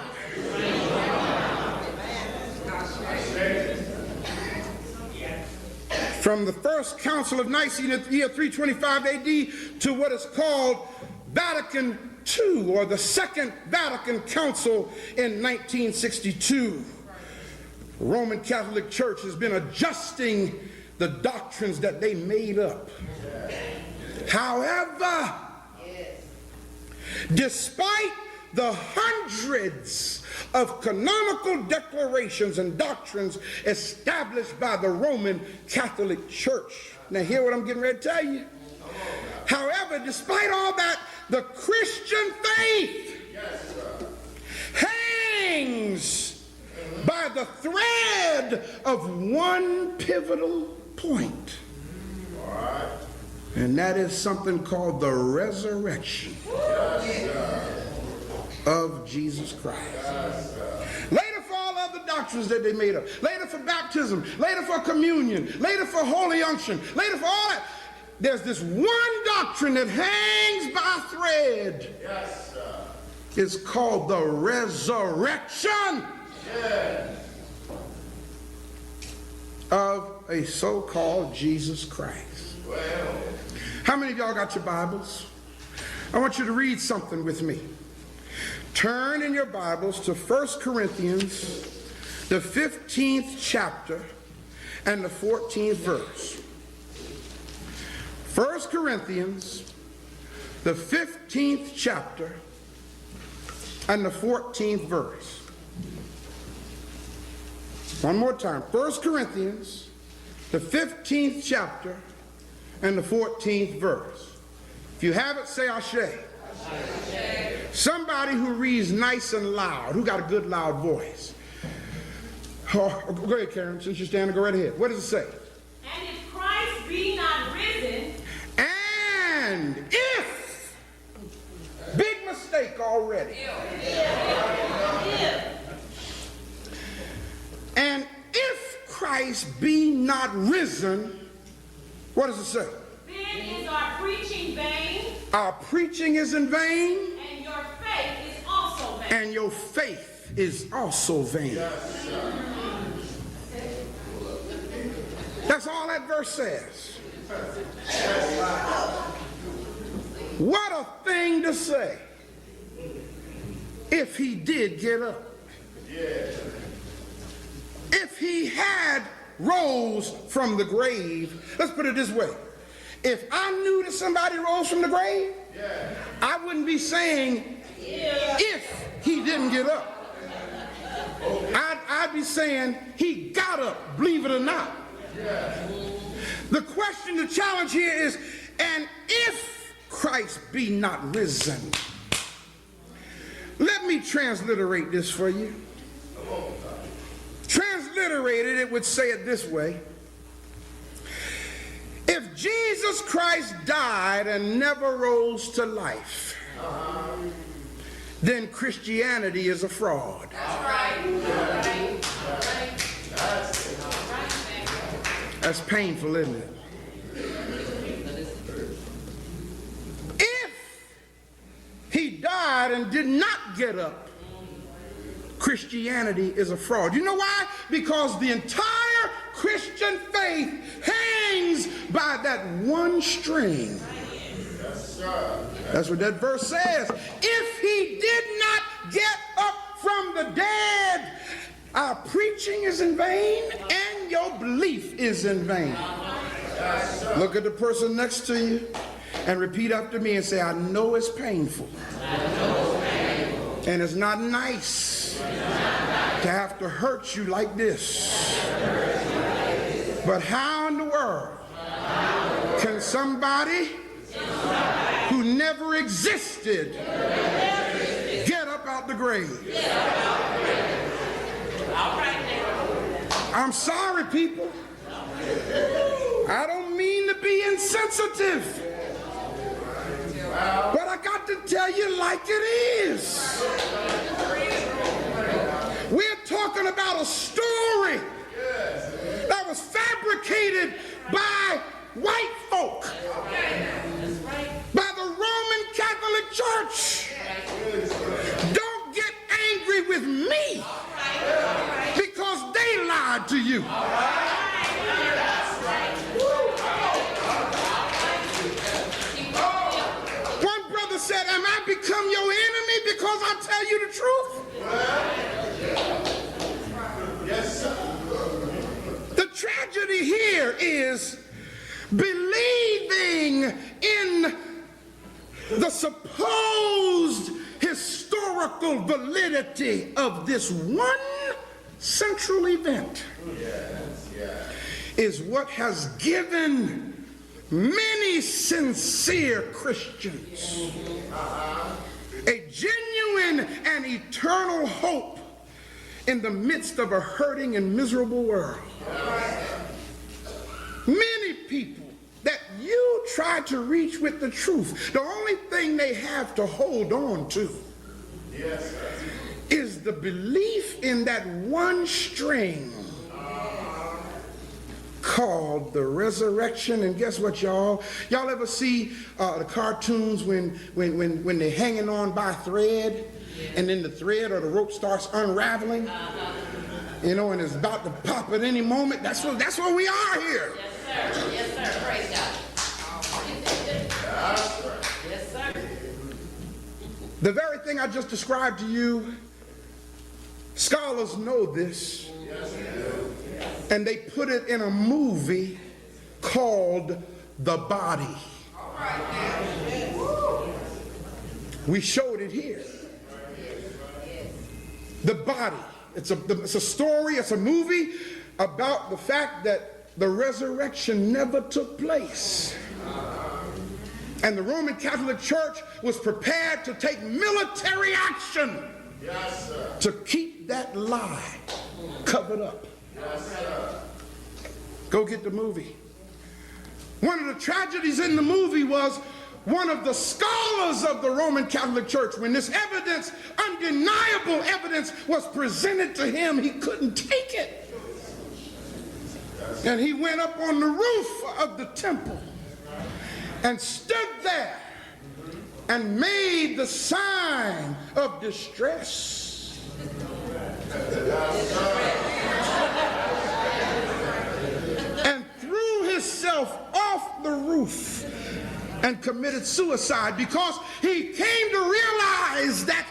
From the First Council of Nicaea in the year 325 AD to what is called Vatican II, or the Second Vatican Council in 1962. The Roman Catholic Church has been adjusting the doctrines that they made up. However, despite the hundreds of canonical declarations and doctrines established by the Roman Catholic Church. Now hear what I'm getting ready to tell you. However, despite all that, the Christian faith hangs by the thread of one pivotal point. And that is something called the resurrection of Jesus Christ. Later for all other doctrines that they made up. Later for baptism. Later for communion. Later for holy unction. Later for all that. There's this one doctrine that hangs by a thread. Yes, sir. It's called the resurrection of a so-called Jesus Christ. Well. How many of y'all got your Bibles? I want you to read something with me. Turn in your Bibles to 1 Corinthians, the 15th chapter and the 14th verse. 1 Corinthians, the 15th chapter and the 14th verse. One more time. 1 Corinthians, the 15th chapter and the 14th verse. If you have it, say Ashe. Somebody who reads nice and loud, who got a good loud voice. Oh, go ahead, Karen, since you're standing, go right ahead. What does it say? And if Christ be not risen, and if, big mistake already. And if Christ be not risen, what does it say? then is our preaching vain, Our preaching is in vain, and your faith is also vain. and your faith is also vain. That's all that verse says. What a thing to say if he did get up. If he had rose from the grave. Let's put it this way. If I knew that somebody rose from the grave, I wouldn't be saying if he didn't get up. I'd be saying he got up, believe it or not. The question, the challenge here is, and if Christ be not risen. Let me transliterate this for you. Transliterated, it would say it this way. If Jesus Christ died and never rose to life, then Christianity is a fraud. That's painful, isn't it? If he died and did not get up, Christianity is a fraud. You know why? Because the entire Christian faith hangs by that one string. That's what that verse says. If he did not get up from the dead, our preaching is in vain and your belief is in vain. Look at the person next to you and repeat after me and say, I know it's painful. And it's not nice. to have to hurt you like this. But how in the world can somebody who never existed get up out the grave? I'm sorry, people. I don't mean to be insensitive, but I got to tell you like it is. We're talking about a story that was fabricated by white folk, by the Roman Catholic Church. Don't get angry with me because they lied to you. One brother said, am I become your enemy because I tell you the truth? Yes, sir. The tragedy here is believing in the supposed historical validity of this one central event is what has given many sincere Christians a genuine and eternal hope in the midst of a hurting and miserable world. Many people that you try to reach with the truth, the only thing they have to hold on to is the belief in that one string called the resurrection. And guess what, y'all? Y'all ever see the cartoons when they're hanging on by a thread, and then the thread or the rope starts unraveling? You know, and it's about to pop at any moment. That's what we are here. Yes, sir. Yes, sir. Praise God. Yes, sir. The very thing I just described to you, scholars know this, and they put it in a movie called The Body. We showed it here. The Body. It's a story, it's a movie about the fact that the resurrection never took place. And the Roman Catholic Church was prepared to take military action to keep that lie covered up. Go get the movie. One of the tragedies in the movie was one of the scholars of the Roman Catholic Church, when this evidence, undeniable evidence, was presented to him, he couldn't take it. And he went up on the roof of the temple and stood there and made the sign of distress. And threw himself off the roof and committed suicide, because he came to realize that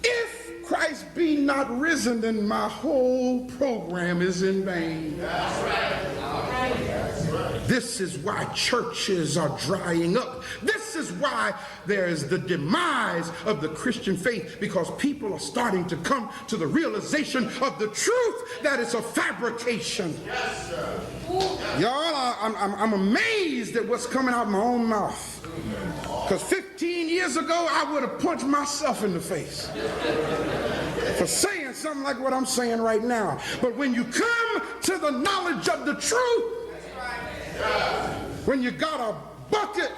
if Christ be not risen, then my whole program is in vain. That's right. All right. That's right. This is why churches are drying up. This is why there is the demise of the Christian faith, because people are starting to come to the realization of the truth that it's a fabrication. Yes, sir. Y'all, I'm amazed at what's coming out of my own mouth. Because 15 years ago, I would have punched myself in the face for saying something like what I'm saying right now. But when you come to the knowledge of the truth, when you got a bucket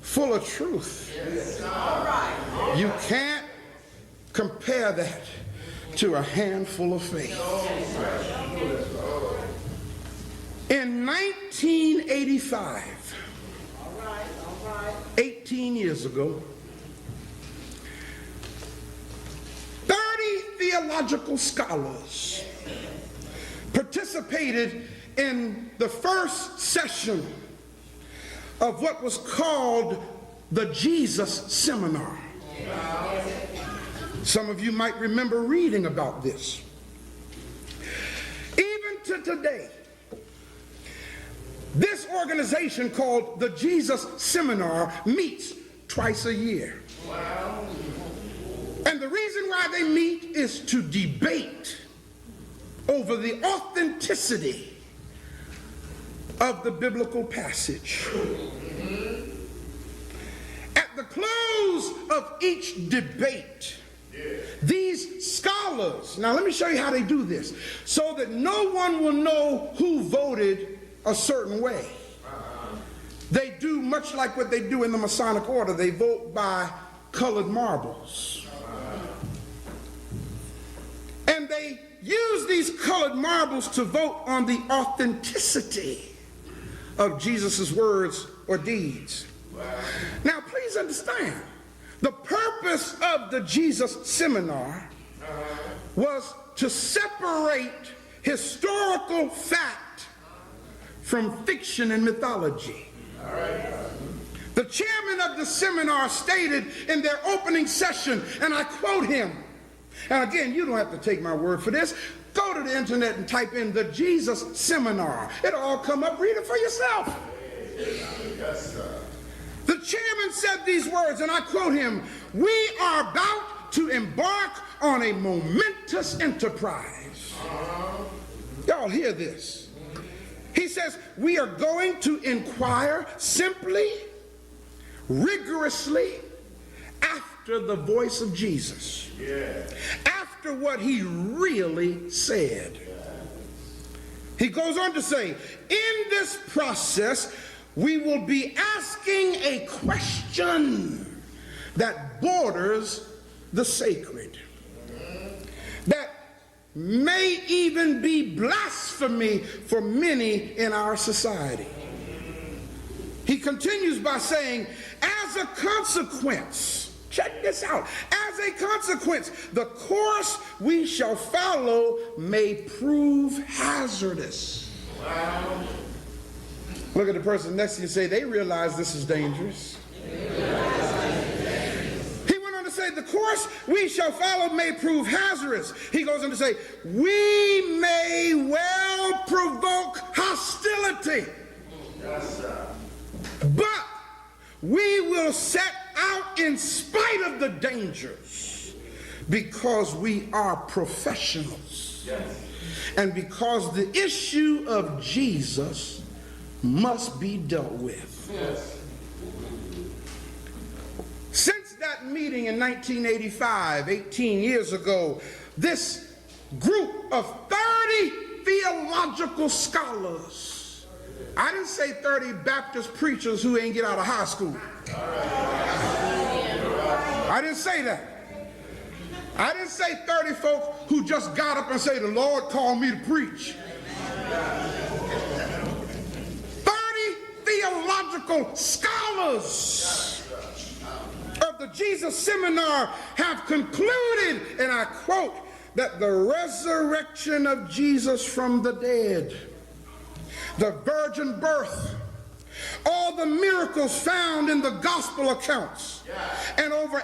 full of truth, you can't compare that to a handful of faith. In 1985, 18 years ago, 30 theological scholars participated in the first session of what was called the Jesus Seminar. Some of you might remember reading about this. Even to today, this organization called the Jesus Seminar meets twice a year. And the reason why why they meet is to debate over the authenticity of the biblical passage. At the close of each debate, these scholars, now let me show you how they do this, so that no one will know who voted a certain way. They do much like what they do in the Masonic order. They vote by colored marbles. And they use these colored marbles to vote on the authenticity of Jesus' words or deeds. Now, please understand, the purpose of the Jesus seminar was to separate historical fact from fiction and mythology. The chairman of the seminar stated in their opening session, and I quote him, and again, you don't have to take my word for this. Go to the internet and type in the Jesus seminar. It'll all come up. Read it for yourself. Yes, sir. The chairman said these words, and I quote him, "We are about to embark on a momentous enterprise." Y'all hear this? He says, we are going to inquire simply, rigorously, after the voice of Jesus. After what he really said. He goes on to say, in this process, we will be asking a question that borders the sacred, that may even be blasphemy for many in our society. He continues by saying, as a consequence, check this out, as a consequence, the course we shall follow may prove hazardous. Wow. Look at the person next to you and say, they realize this is dangerous. He went on to say, the course we shall follow may prove hazardous. He goes on to say, we may well provoke hostility. Yes, sir. But we will set out in spite of the dangers because we are professionals. Yes. And because the issue of Jesus must be dealt with. Yes. Since that meeting in 1985, 18 years ago, this group of 30 theological scholars, I didn't say 30 Baptist preachers who ain't get out of high school. I didn't say that. I didn't say 30 folk who just got up and say, the Lord called me to preach. 30 theological scholars of the Jesus seminar have concluded, and I quote, that the resurrection of Jesus from the dead, the virgin birth, all the miracles found in the gospel accounts, and over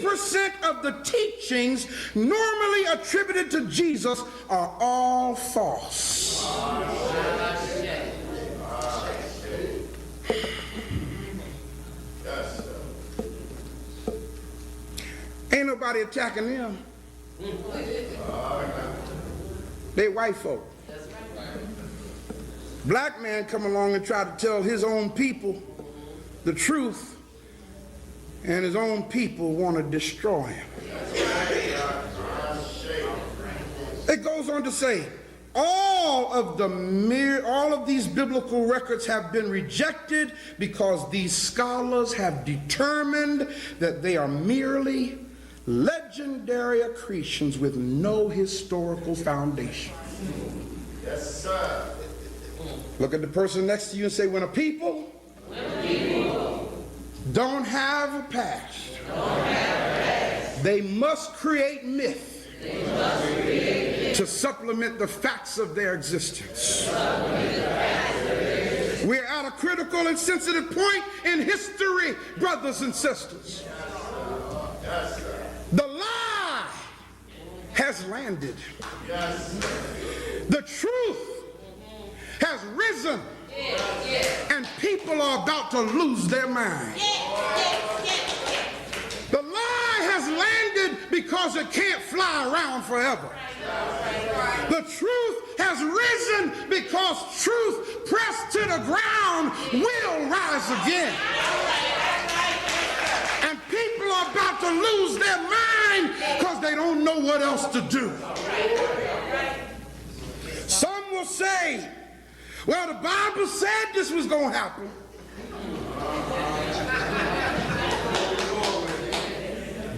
80% of the teachings normally attributed to Jesus are all false. Ain't nobody attacking them. They white folk. Black man come along and try to tell his own people the truth, and his own people want to destroy him. It goes on to say, all of these biblical records have been rejected because these scholars have determined that they are merely legendary accretions with no historical foundation. Yes, sir. Look at the person next to you and say, when a people don't have a past, they must create myth to supplement the facts of their existence. We're at a critical and sensitive point in history, brothers and sisters. The lie has landed. The truth has risen, and people are about to lose their mind. The lie has landed because it can't fly around forever. The truth has risen because truth pressed to the ground will rise again. And people are about to lose their mind because they don't know what else to do. Some will say, well, the Bible said this was going to happen.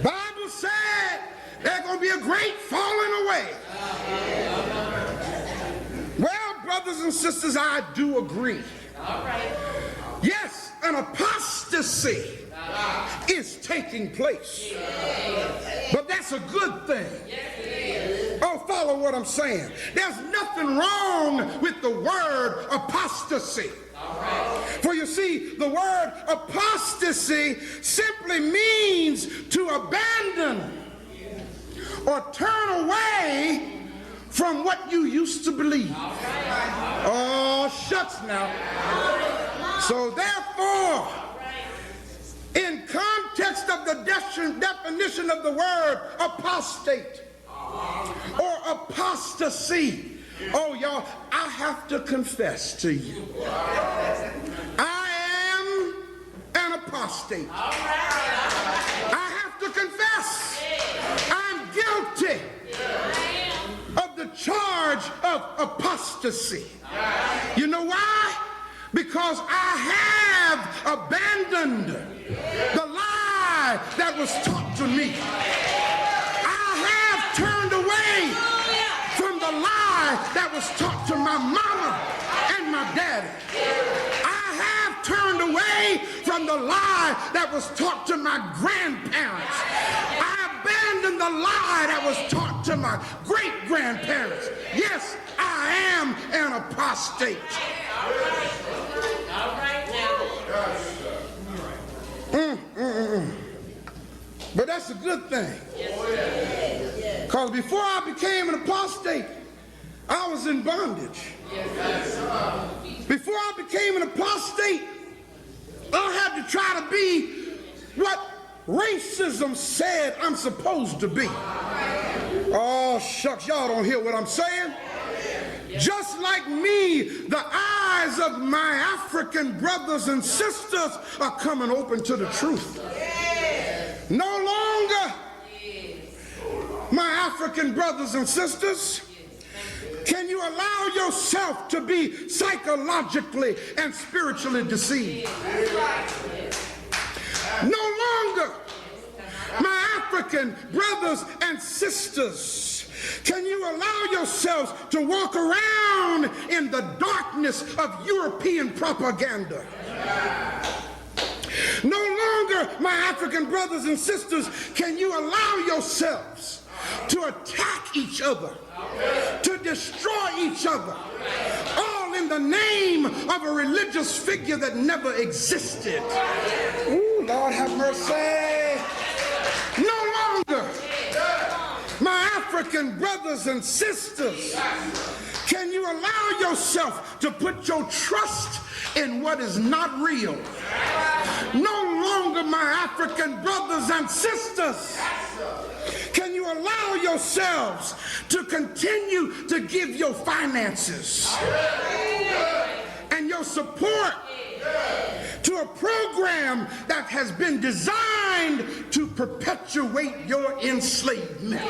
Bible said there's going to be a great falling away. Well, brothers and sisters, I do agree. Yes, an apostasy is taking place. But that's a good thing. Oh, follow what I'm saying. There's nothing wrong with the word apostasy. For you see, the word apostasy simply means to abandon or turn away from what you used to believe. Oh, shucks now. So therefore, in context of the definition of the word apostate or apostasy, oh, y'all, I have to confess to you. I am an apostate. I have to confess I'm guilty of the charge of apostasy. You know why? Because I have abandoned the lie that was taught to me. I have turned away from the lie that was taught to my mama and my daddy. I have turned away from the lie that was taught to my grandparents. I abandoned the lie that was taught to my great-grandparents. Yes, I am an apostate. All right now. But that's a good thing. Because before I became an apostate, I was in bondage. Before I became an apostate, I had to try to be what racism said I'm supposed to be. Oh, shucks, y'all don't hear what I'm saying? Just like me, the eyes of my African brothers and sisters are coming open to the truth. No longer, my African brothers and sisters, can you allow yourself to be psychologically and spiritually deceived. No longer, my African brothers and sisters, can you allow yourselves to walk around in the darkness of European propaganda. No longer, my African brothers and sisters, can you allow yourselves to attack each other, to destroy each other, all in the name of a religious figure that never existed. Ooh, Lord have mercy. No longer, my African brothers and sisters, can you allow yourself to put your trust in what is not real. No longer, my African brothers and sisters, can you allow yourselves to continue to give your finances and your support to a program that has been designed to perpetuate your enslavement.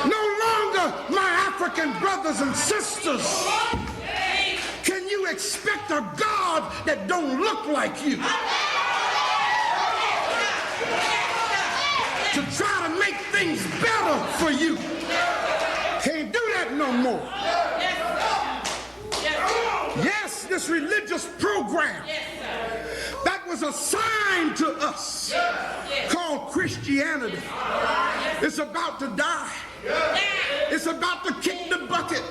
No longer, my African brothers and sisters, can you expect a God that don't look like you to try to make things better for you. Can't do that no more. Yes, this religious program that was assigned to us called Christianity, it's about to die. It's about to kick the bucket.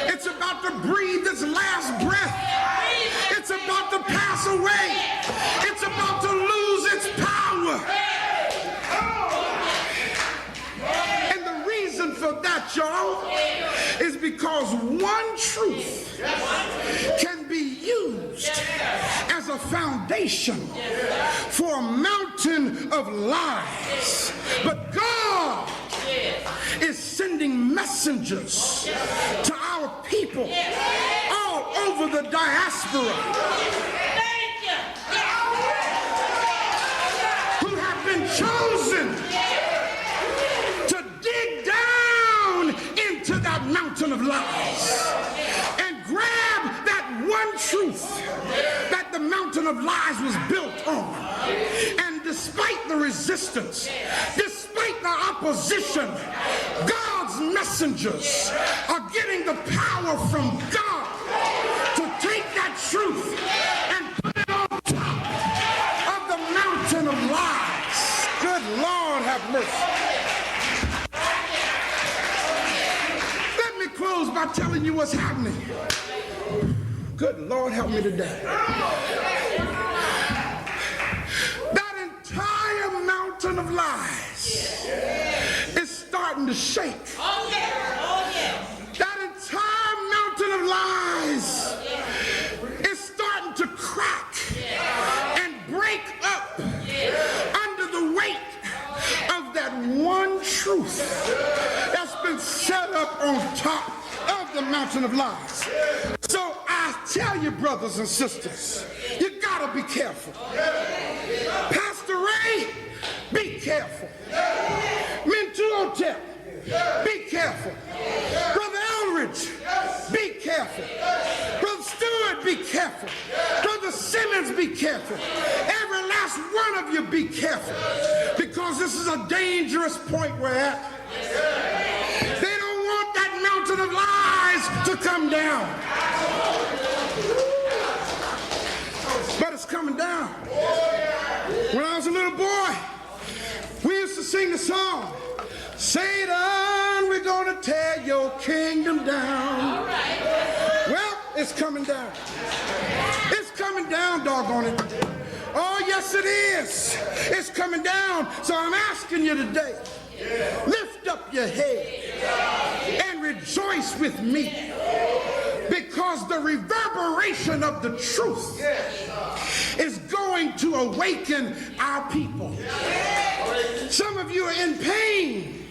It's about to breathe its last breath. It's about to pass away. It's about to lose its power. And the reason for that, y'all, is because one truth can be used as a foundation for a mountain of lies. But God is sending messengers to our people all over the diaspora who have been chosen to dig down into that mountain of lies and grab that one truth that the mountain of lies was built on. And despite the resistance, despite the opposition, God's messengers are getting the power from God to take that truth and put it on top of the mountain of lies. Good Lord, have mercy. Let me close by telling you what's happening. Good Lord, help me today. That entire mountain of lies is starting to shake. That entire mountain of lies is starting to crack and break up under the weight of that one truth that's been set up on top of the mountain of lies. So I tell you, brothers and sisters, you gotta be careful. Pastor Ray, be careful. Mentuotep, be careful. Brother Elridge, be careful. Brother Stewart, be careful. Brother Simmons, be careful. Every last one of you, be careful. Because this is a dangerous point we're at. They don't want that mountain of lies to come down. But it's coming down. When I was a little boy, we used to sing the song, Satan, we're going to tear your kingdom down. Well, it's coming down. It's coming down, doggone it. Oh, yes, it is. It's coming down. So I'm asking you today, lift up your head and rejoice with me, because the reverberation of the truth is going to awaken our people. Some of you are in pain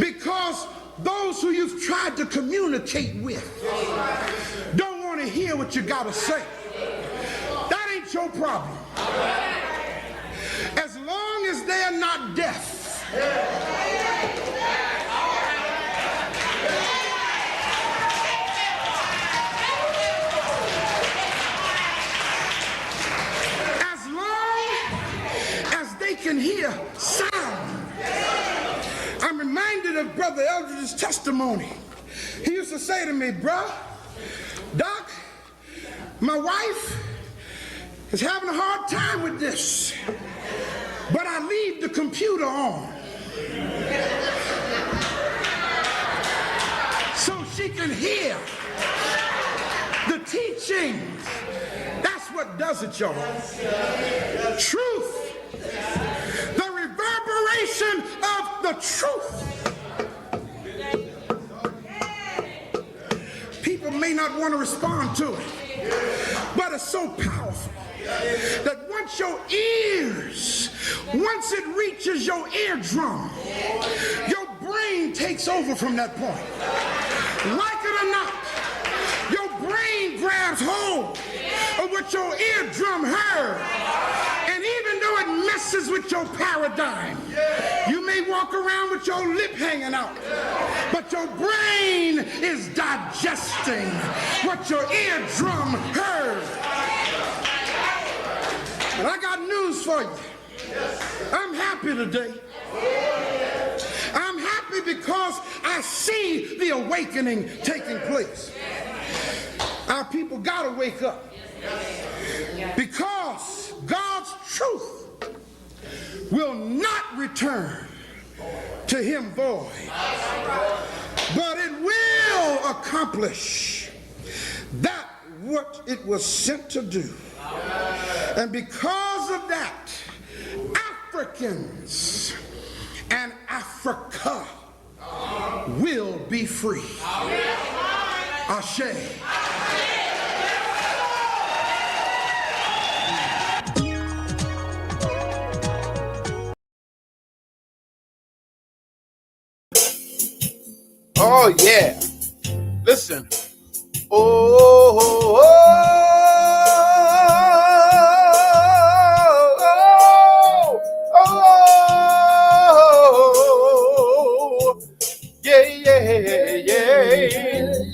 because those who you've tried to communicate with don't want to hear what you got to say. That ain't your problem. As long as they're not deaf. As long as they can hear sound. I'm reminded of Brother Eldridge's testimony. He used to say to me, bruh, Doc, my wife is having a hard time with this, but I leave the computer on so she can hear the teaching. That's what does it, y'all. Truth. The reverberation of the truth. People may not want to respond to it, but it's so powerful that once it reaches your eardrum, your brain takes over from that point. Like it or not, your brain grabs hold of what your eardrum heard. And even though it messes with your paradigm, you may walk around with your lip hanging out, but your brain is digesting what your eardrum heard. And I got news for you. I'm happy today. I'm happy because I see the awakening taking place. Our people got to wake up, because God's truth will not return to him void, but it will accomplish that what it was sent to do. And because of that, Africans and Africa will be free. Ashe. Listen. Oh, oh, oh, yeah, yeah, yeah.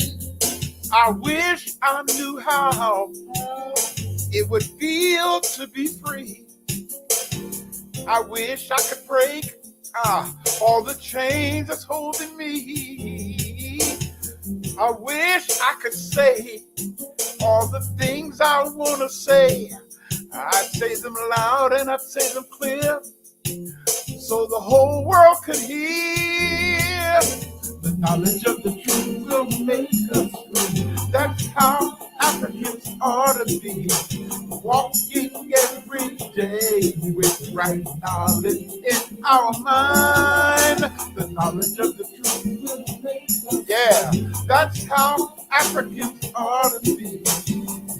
I wish I knew how it would feel to be free. I wish I could break all the chains that's holding me. I wish I could say all the things I want to say. I'd say them loud and I'd say them clear so the whole world could hear. The knowledge of the truth will make us free. That's how Africans ought to be. Walking every day with right knowledge in our mind. The knowledge of the truth will make us free. Yeah, that's how Africans ought to be.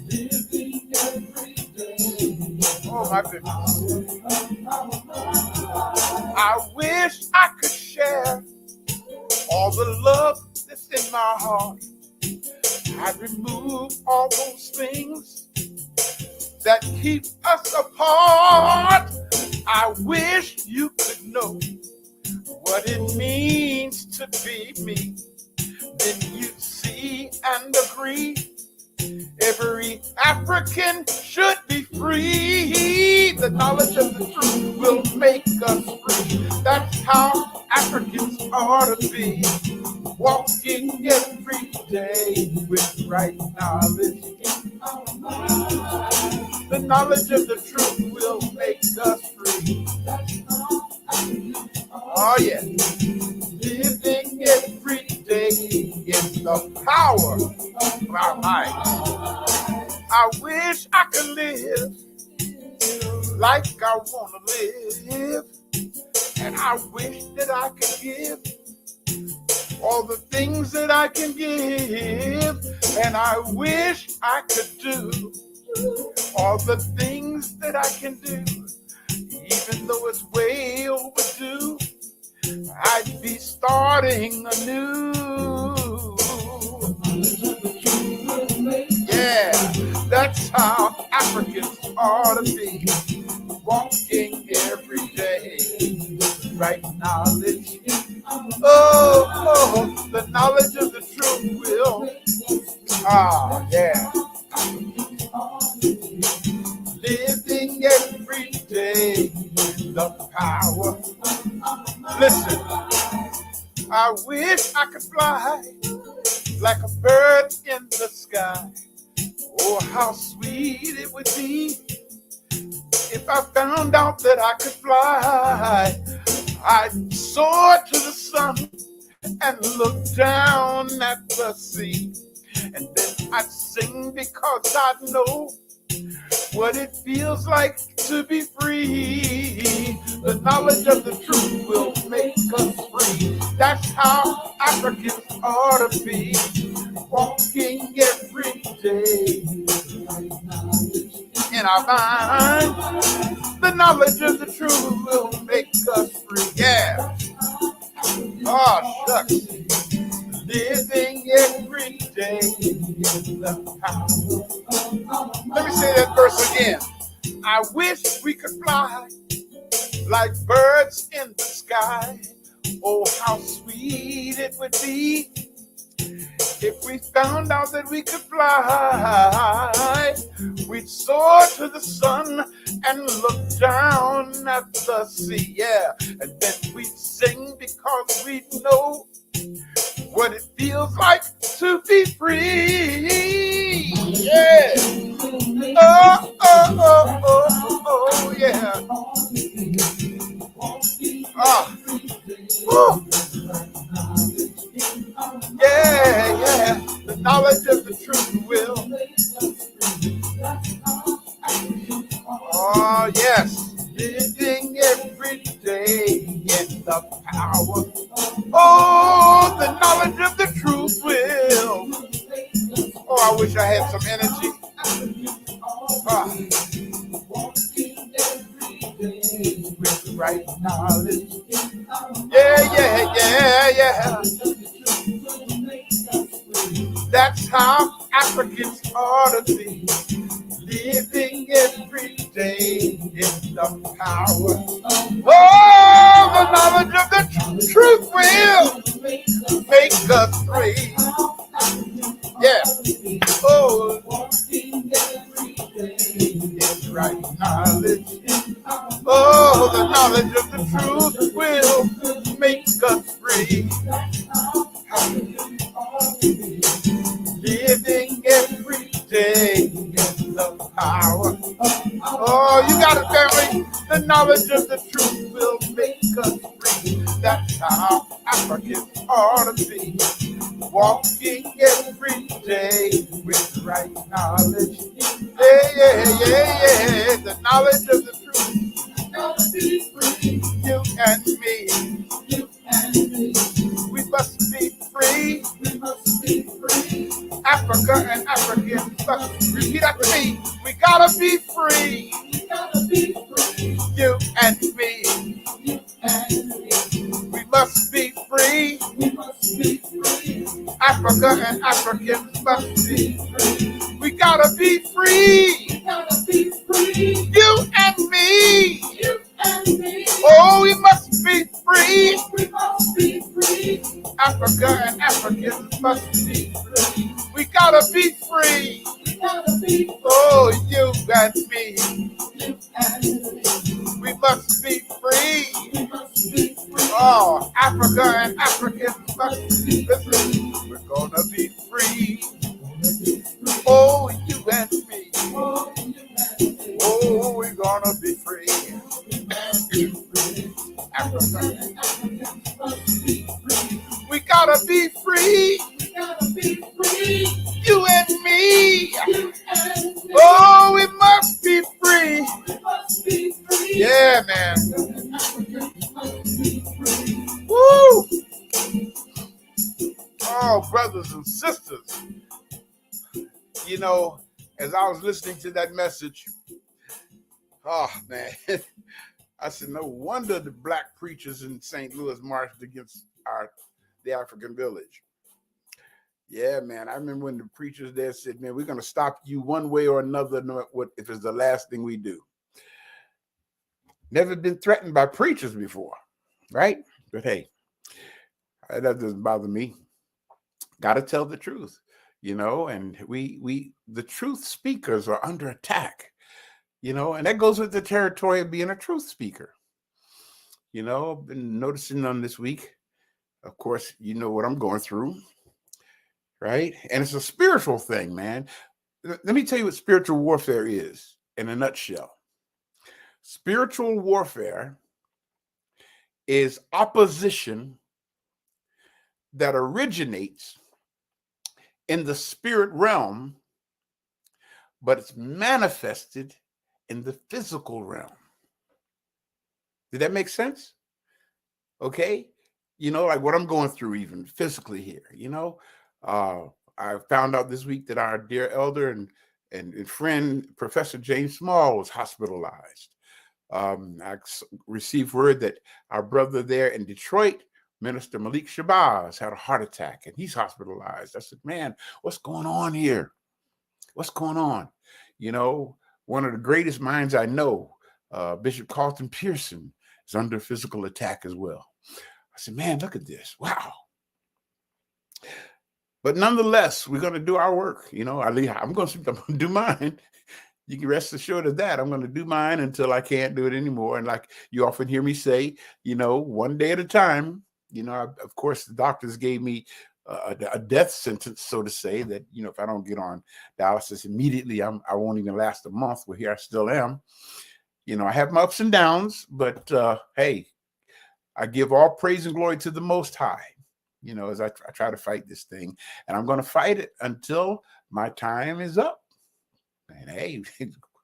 Living every day. Oh my goodness. I wish I could share all the love that's in my heart. I'd remove all those things that keep us apart. I wish you could know what it means to be me. Then you'd see and agree. Every African should be free. The knowledge of the truth will make us free. That's how Africans ought to be. Walking every day with right knowledge in our mind. The knowledge of the truth will make us free. Oh yeah. Living every day in the power of our mind. I wish I could live like I want to live. And I wish that I could give all the things that I can give. And I wish I could do all the things that I can do. Even though it's way overdue, I'd be starting anew. Yeah, that's how Africans ought to be. Walking every day, right knowledge. Oh, the knowledge of the truth will. Yeah. Living every day in the power. Listen, I wish I could fly like a bird in the sky. Oh, how sweet it would be if I found out that I could fly. I'd soar to the sun and look down at the sea. And then I'd sing because I know what it feels like to be free. The knowledge of the truth will make us free. That's how Africans ought to be. Walking every day in our mind. The knowledge of the truth will make us free. Yeah. Oh, shucks. Living every day in the power. Let me say that verse again. I wish we could fly like birds in the sky. Oh, how sweet it would be if we found out that we could fly. We'd soar to the sun and look down at the sea. Yeah, and then we'd sing because we know what it feels like to be free. Yeah. Oh, oh, oh, oh, oh, yeah. Oh. Yeah, yeah. The knowledge of the truth will. Oh, yes. Living every day in the power. Oh, the knowledge of the truth will. Oh, I wish I had some energy. With the right knowledge. Yeah, yeah, yeah, yeah. how Africans ought to be. Living every day in the power. Oh, the knowledge of the truth will make us free. Yeah. Oh, it's right knowledge. Oh, the knowledge of the truth will make us free. Living every day in the power. Oh, you got it, family. The knowledge of the truth will make us free. That's how Africans ought to be. Walking every day with right knowledge. Yeah, yeah, yeah, yeah. The knowledge of the truth. Gotta be free. You and me. You and me. We must be free. We must be free. Africa and Africans must repeat after me. We gotta be free. We gotta be free. You and me. You and me. We must be free. We must be free. Africa and Africans must be free. We gotta be free. We gotta be free. You and me. You and me. Oh, we must be free. We must be free. Africa and Africans must be free. We gotta be free. We gotta be free. Oh, you and me. You and me. We must be free. We must be free. Oh, Africa and Africans must be free. We're gonna be free. Oh, you and me. Oh, we're gonna be free. Africa. We gotta be free. We gotta be free. You and me. Oh, we must be free. We must be free. Yeah, man. Woo! Oh, brothers and sisters. You know, as I was listening to that message, oh man, I said, no wonder the black preachers in St. Louis marched against the African village. Yeah, man. I remember when the preachers there said, man, we're going to stop you one way or another if it's the last thing we do. Never been threatened by preachers before, right? But hey, that doesn't bother me. Got to tell the truth, you know, and the truth speakers are under attack, you know, and that goes with the territory of being a truth speaker. You know, I've been noticing on this week, of course, you know what I'm going through, right? And it's a spiritual thing, man. Let me tell you what spiritual warfare is in a nutshell. Spiritual warfare is opposition that originates in the spirit realm, but it's manifested in the physical realm. Did that make sense? Okay. You know, like what I'm going through even physically here, you know, I found out this week that our dear elder and friend, Professor James Small, was hospitalized. I received word that our brother there in Detroit, Minister Malik Shabazz, had a heart attack and he's hospitalized. I said, man, what's going on here? What's going on? You know, one of the greatest minds I know, Bishop Carlton Pearson, is under physical attack as well. I said, man, look at this. Wow. But nonetheless, we're going to do our work. You know, I'm going to do mine. You can rest assured of that. I'm going to do mine until I can't do it anymore. And like you often hear me say, you know, one day at a time. You know, of course, the doctors gave me a death sentence, so to say, that, you know, if I don't get on dialysis immediately, I won't even last a month. Well, here I still am. You know, I have my ups and downs, but hey, I give all praise and glory to the Most High, you know, as I try to fight this thing. And I'm going to fight it until my time is up. And hey,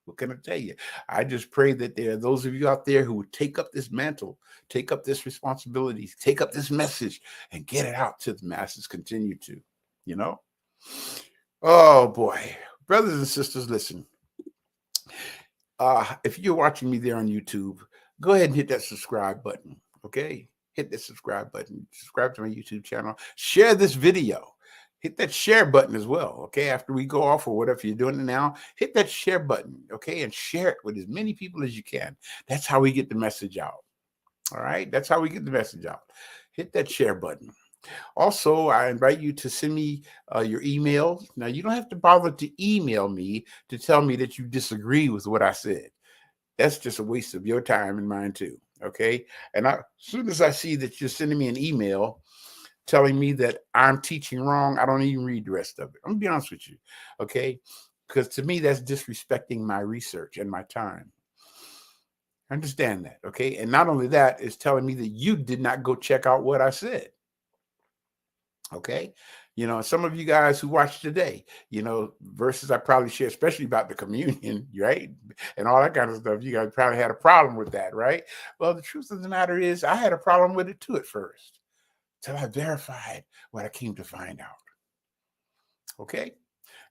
what can I tell you? I just pray that there are those of you out there who would take up this mantle, take up this responsibility, take up this message and get it out to the masses. Continue to, you know. Oh boy, brothers and sisters, listen. If you're watching me there on YouTube, go ahead and hit that subscribe button. Okay, hit that subscribe button. Subscribe to my YouTube channel. Share this video. hit that share button as well. Okay, after we go off or whatever you're doing it now, hit that share button. Okay, and share it with as many people as you can. That's how we get the message out. All right, that's how we get the message out. Hit that share button. Also, I invite you to send me your email. Now, you don't have to bother to email me to tell me that you disagree with what I said. That's just a waste of your time and mine too. Okay, and as soon as I see that you're sending me an email telling me that I'm teaching wrong, I don't even read the rest of it. I'm gonna be honest with you, okay? Because to me, that's disrespecting my research and my time. Understand that, okay? And not only that, it's telling me that you did not go check out what I said, okay? You know, some of you guys who watch today, you know, verses I probably share, especially about the communion, right? And all that kind of stuff, you guys probably had a problem with that, right? Well, the truth of the matter is I had a problem with it too at first, till I verified what I came to find out. Okay.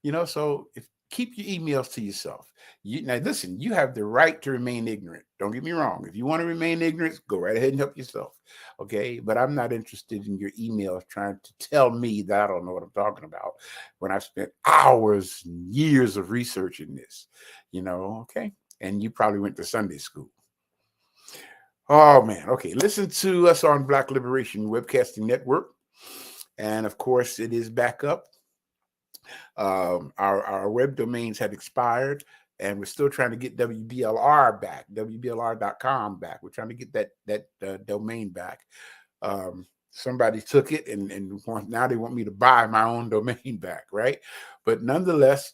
You know, so keep your emails to yourself. Now, listen, you have the right to remain ignorant. Don't get me wrong. If you want to remain ignorant, go right ahead and help yourself. Okay. But I'm not interested in your emails trying to tell me that I don't know what I'm talking about when I've spent hours and years of researching this, you know. Okay. And you probably went to Sunday school. Oh, man. Okay. Listen to us on Black Liberation Webcasting Network. And of course, it is back up. Our web domains had expired, and we're still trying to get WBLR back, WBLR.com back. We're trying to get that domain back. Somebody took it, and now they want me to buy my own domain back, right? But nonetheless,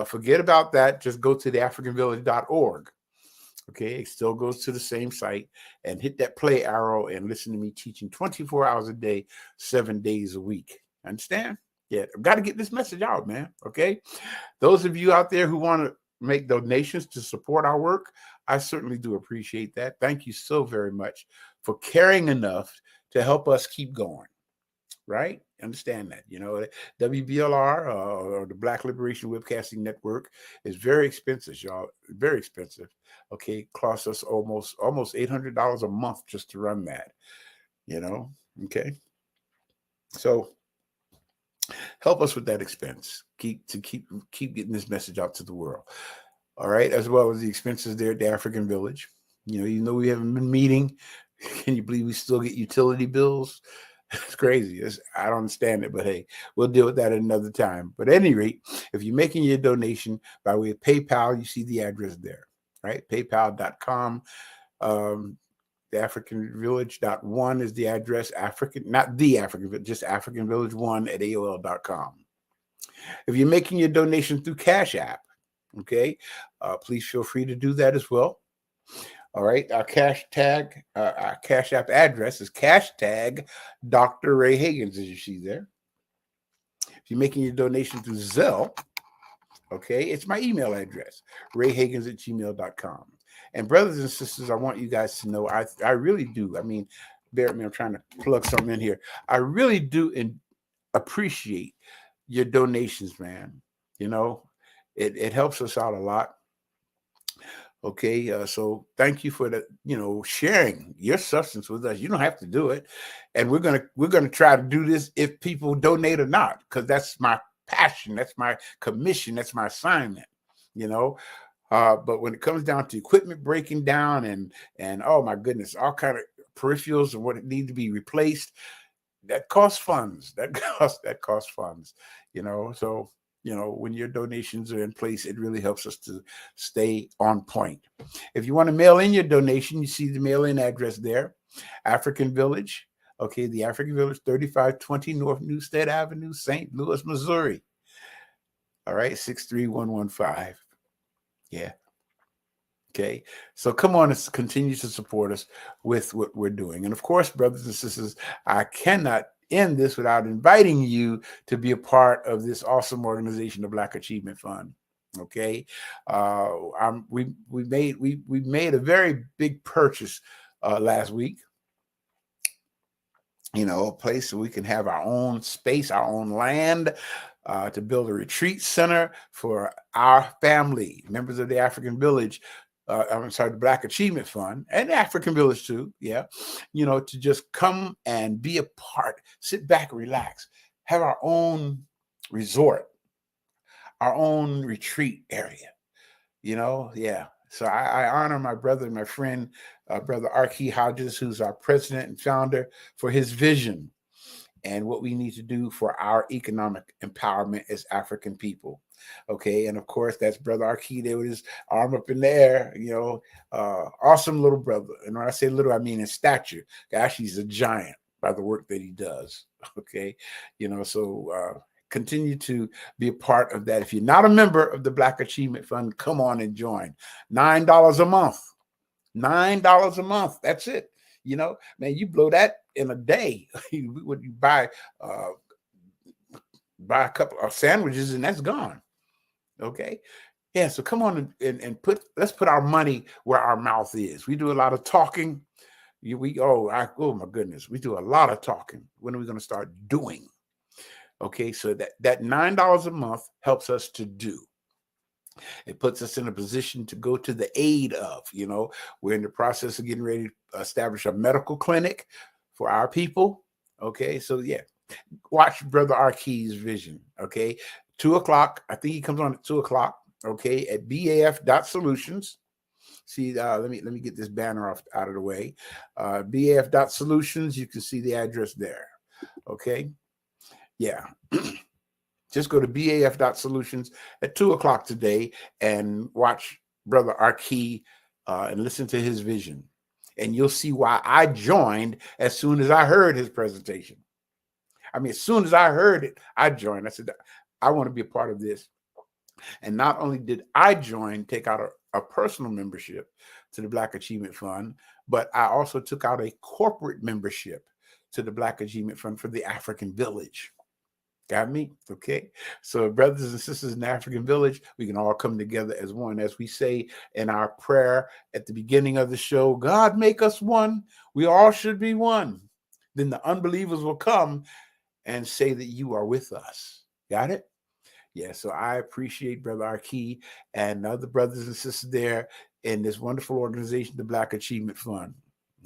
forget about that. Just go to the AfrikanVillage.org. Okay, it still goes to the same site, and hit that play arrow and listen to me teaching 24 hours a day, 7 days a week. Understand? Yeah, I've got to get this message out, man. Okay. Those of you out there who want to make donations to support our work, I certainly do appreciate that. Thank you so very much for caring enough to help us keep going. Right? Understand that. You know, WBLR or the Black Liberation Webcasting Network is very expensive, y'all. Very expensive. Okay, it costs us almost $800 a month just to run that. You know, okay. So help us with that expense. Keep getting this message out to the world. All right, as well as the expenses there at the African Village. You know, even though we haven't been meeting, can you believe we still get utility bills? It's crazy. I don't understand it, but hey, we'll deal with that at another time. But at any rate, if you're making your donation by way of PayPal, you see the address there, right? PayPal.com. The AfrikanVillage.1 is the address. Not the African Village, just AfrikanVillage1 at AOL.com. If you're making your donation through Cash App, okay, please feel free to do that as well. All right, our Cash App address is # Dr. Ray Hagins, as you see there. If you're making your donation through Zelle, okay, it's my email address, rayhagins@gmail.com. And brothers and sisters, I want you guys to know, I really do. I mean, bear with me, I'm trying to plug something in here. I really do appreciate your donations, man. You know, it helps us out a lot. Okay, so thank you for that, you know, sharing your substance with us. You don't have to do it. And we're gonna try to do this if people donate or not, because that's my passion, that's my commission, that's my assignment, you know. But when it comes down to equipment breaking down and oh my goodness, all kind of peripherals and what it needs to be replaced, that costs funds. That costs funds, you know. So, you know, when your donations are in place, it really helps us to stay on point. If you want to mail in your donation, you see the mail-in address there, African Village. Okay, the African Village, 3520 North Newstead Avenue, St. Louis, Missouri. All right, 63115. Yeah. Okay, so come on and continue to support us with what we're doing. And of course, brothers and sisters, I cannot end this without inviting you to be a part of this awesome organization, the Black Achievement Fund. Okay, we made a very big purchase last week. You know, a place so we can have our own space, our own land, to build a retreat center for our family, members of the African Village. The Black Achievement Fund and the African Village too. Yeah. You know, to just come and be a part, sit back, relax, have our own resort, our own retreat area. Yeah. So I honor my brother, my friend, Brother Hagins, who's our president and founder, for his vision and what we need to do for our economic empowerment as African people. Okay. And of course, that's Brother Archie there with his arm up in the air, awesome little brother. And when I say little, I mean in stature. Actually, he's a giant by the work that he does. Okay. So continue to be a part of that. If you're not a member of the Black Achievement Fund, come on and join. $9 a month. $9 a month. That's it. Man, you blow that in a day. When you buy a couple of sandwiches and that's gone. Okay. Yeah. So come on and let's put our money where our mouth is. We do a lot of talking. Oh my goodness. We do a lot of talking. When are we going to start doing? Okay. So that $9 a month helps us to do. It puts us in a position to go to the aid of, we're in the process of getting ready to establish a medical clinic for our people. Okay. So yeah, watch Brother Archie's vision. Okay. 2:00. I think he comes on at 2:00. Okay. At baf.solutions. See, let me get this banner out of the way. baf.solutions. You can see the address there. Okay. Yeah. Just go to baf.solutions at 2:00 today and watch Brother Archie and listen to his vision. And you'll see why I joined as soon as I heard his presentation. I mean, as soon as I heard it, I joined. I said, I want to be a part of this. And not only did I take out a personal membership to the Black Achievement Fund, but I also took out a corporate membership to the Black Achievement Fund for the African Village. Got me? Okay. So brothers and sisters in the African Village, we can all come together as one. As we say in our prayer at the beginning of the show, God make us one. We all should be one. Then the unbelievers will come and say that you are with us. Got it? Yeah. So I appreciate Brother Archie and other brothers and sisters there in this wonderful organization, the Black Achievement Fund.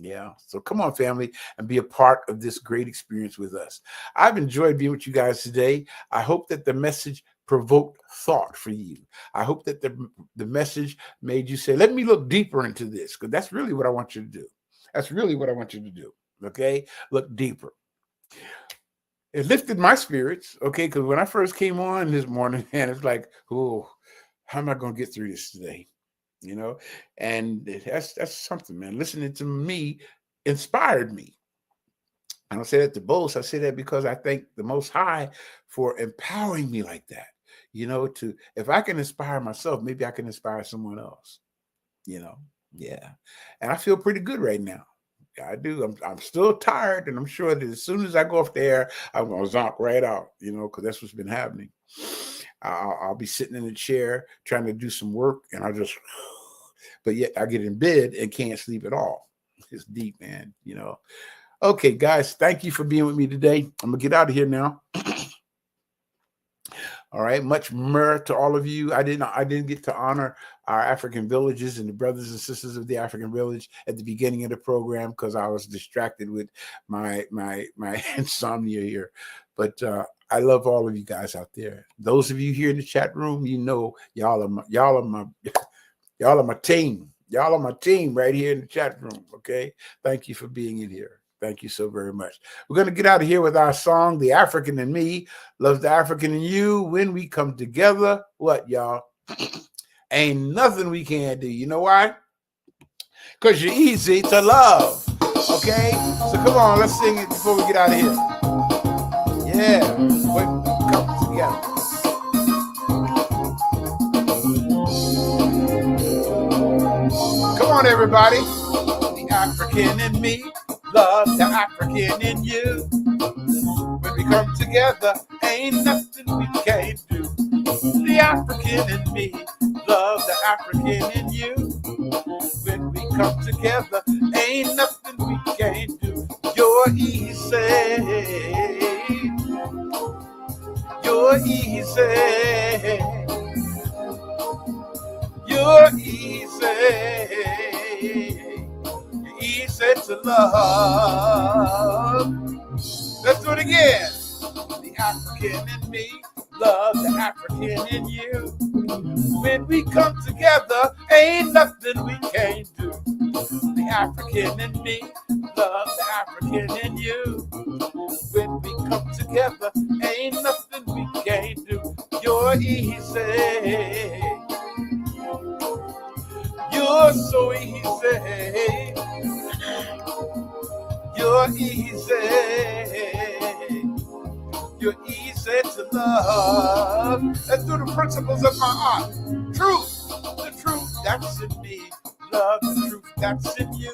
Yeah. So come on, family, and be a part of this great experience with us. I've enjoyed being with you guys today. I hope that the message provoked thought for you. I hope that the message made you say, let me look deeper into this, because that's really what I want you to do. That's really what I want you to do. Okay. Look deeper. It lifted my spirits. Okay. Because when I first came on this morning, man, it's like, oh, how am I going to get through this today? And that's something, man. Listening to me inspired me. I don't say that to boast. I say that because I thank the Most High for empowering me like that. If I can inspire myself, maybe I can inspire someone else. Yeah. And I feel pretty good right now. I do. I'm still tired, and I'm sure that as soon as I go off the air, I'm gonna zonk right out. Because that's what's been happening. I'll be sitting in a chair trying to do some work, and but yet I get in bed and can't sleep at all. It's deep, man. Okay, guys, thank you for being with me today. I'm gonna get out of here now. All right, much more to all of you. I didn't get to honor our African villages and the brothers and sisters of the African village at the beginning of the program because I was distracted with my insomnia here. But I love all of you guys out there. Those of you here in the chat room, y'all are my team. Y'all are my team right here in the chat room. Okay, thank you for being in here. Thank you so very much. We're going to get out of here with our song, The African in Me Loves the African in You. When we come together, what, y'all? Ain't nothing we can't do. You know why? Because you're easy to love. Okay? So come on, let's sing it before we get out of here. Yeah. When we come together. Come on, everybody. The African in me. Love the African in you. When we come together, ain't nothing we can't do. The African in me, love the African in you. When we come together, ain't nothing we can't do. You're easy. You're easy. You're easy. Easy to love. Let's do it again. The African in me African in you. When we come together, ain't nothing we can't do. The African in me, love the African in you. When we come together, ain't nothing we can't do. You're easy. You're so easy. You're easy. You're easy to love. And through the principles of my art, truth, the truth that's in me, love the truth that's in you.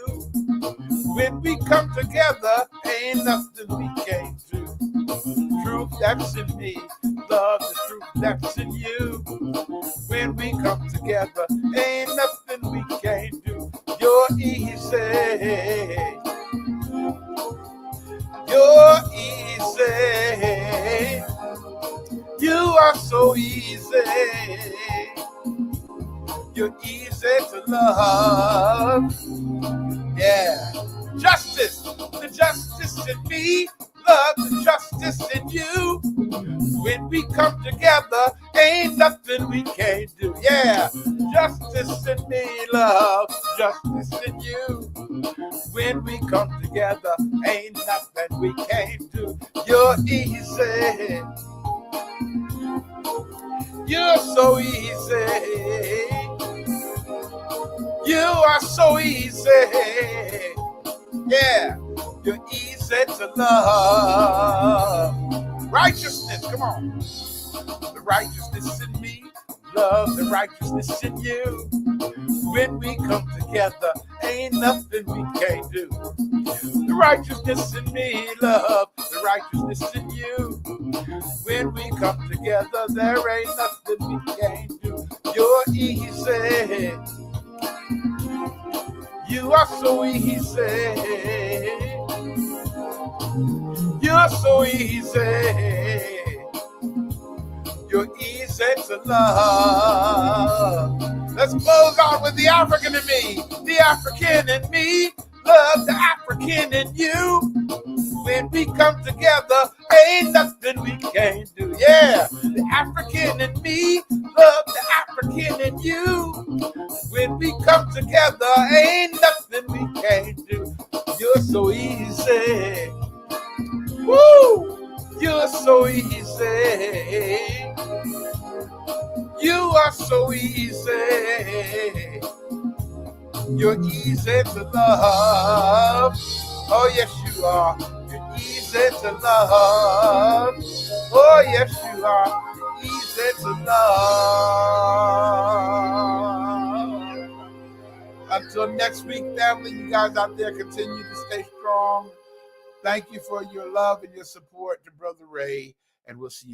When we come together, ain't nothing we can't do. Truth that's in me, love the truth that's in you. When we come together, ain't nothing we can't do. You're easy. You're easy. You are so easy. You're easy to love. Yeah. Justice, the justice in me, love the justice in you. When we come together, ain't nothing we can't do. Yeah. Justice in me, love, justice in you. When we come together, ain't nothing we can't do. You're easy. You're so easy. You are so easy. Yeah. You're easy to love. Righteousness, come on. The righteousness in me, love the righteousness in you. When we come together, ain't nothing we can't do. The righteousness in me, love the righteousness in you. When we come together, there ain't nothing we can't do. You're easy. You are so easy. You're so easy. You're easy to love. Let's close out with the African in me. The African in me, love the African in you. When we come together, ain't nothing we can't do. Yeah, the African in me, love the African in you. When we come together, ain't nothing we can't do. You're so easy. Woo! You're so easy. You are so easy. You're easy to love. Oh, yes, you are. You're easy to love. Oh, yes, you are. You're easy to love. Until next week, family, you guys out there continue to stay strong. Thank you for your love and your support to Brother Ray, and we'll see you.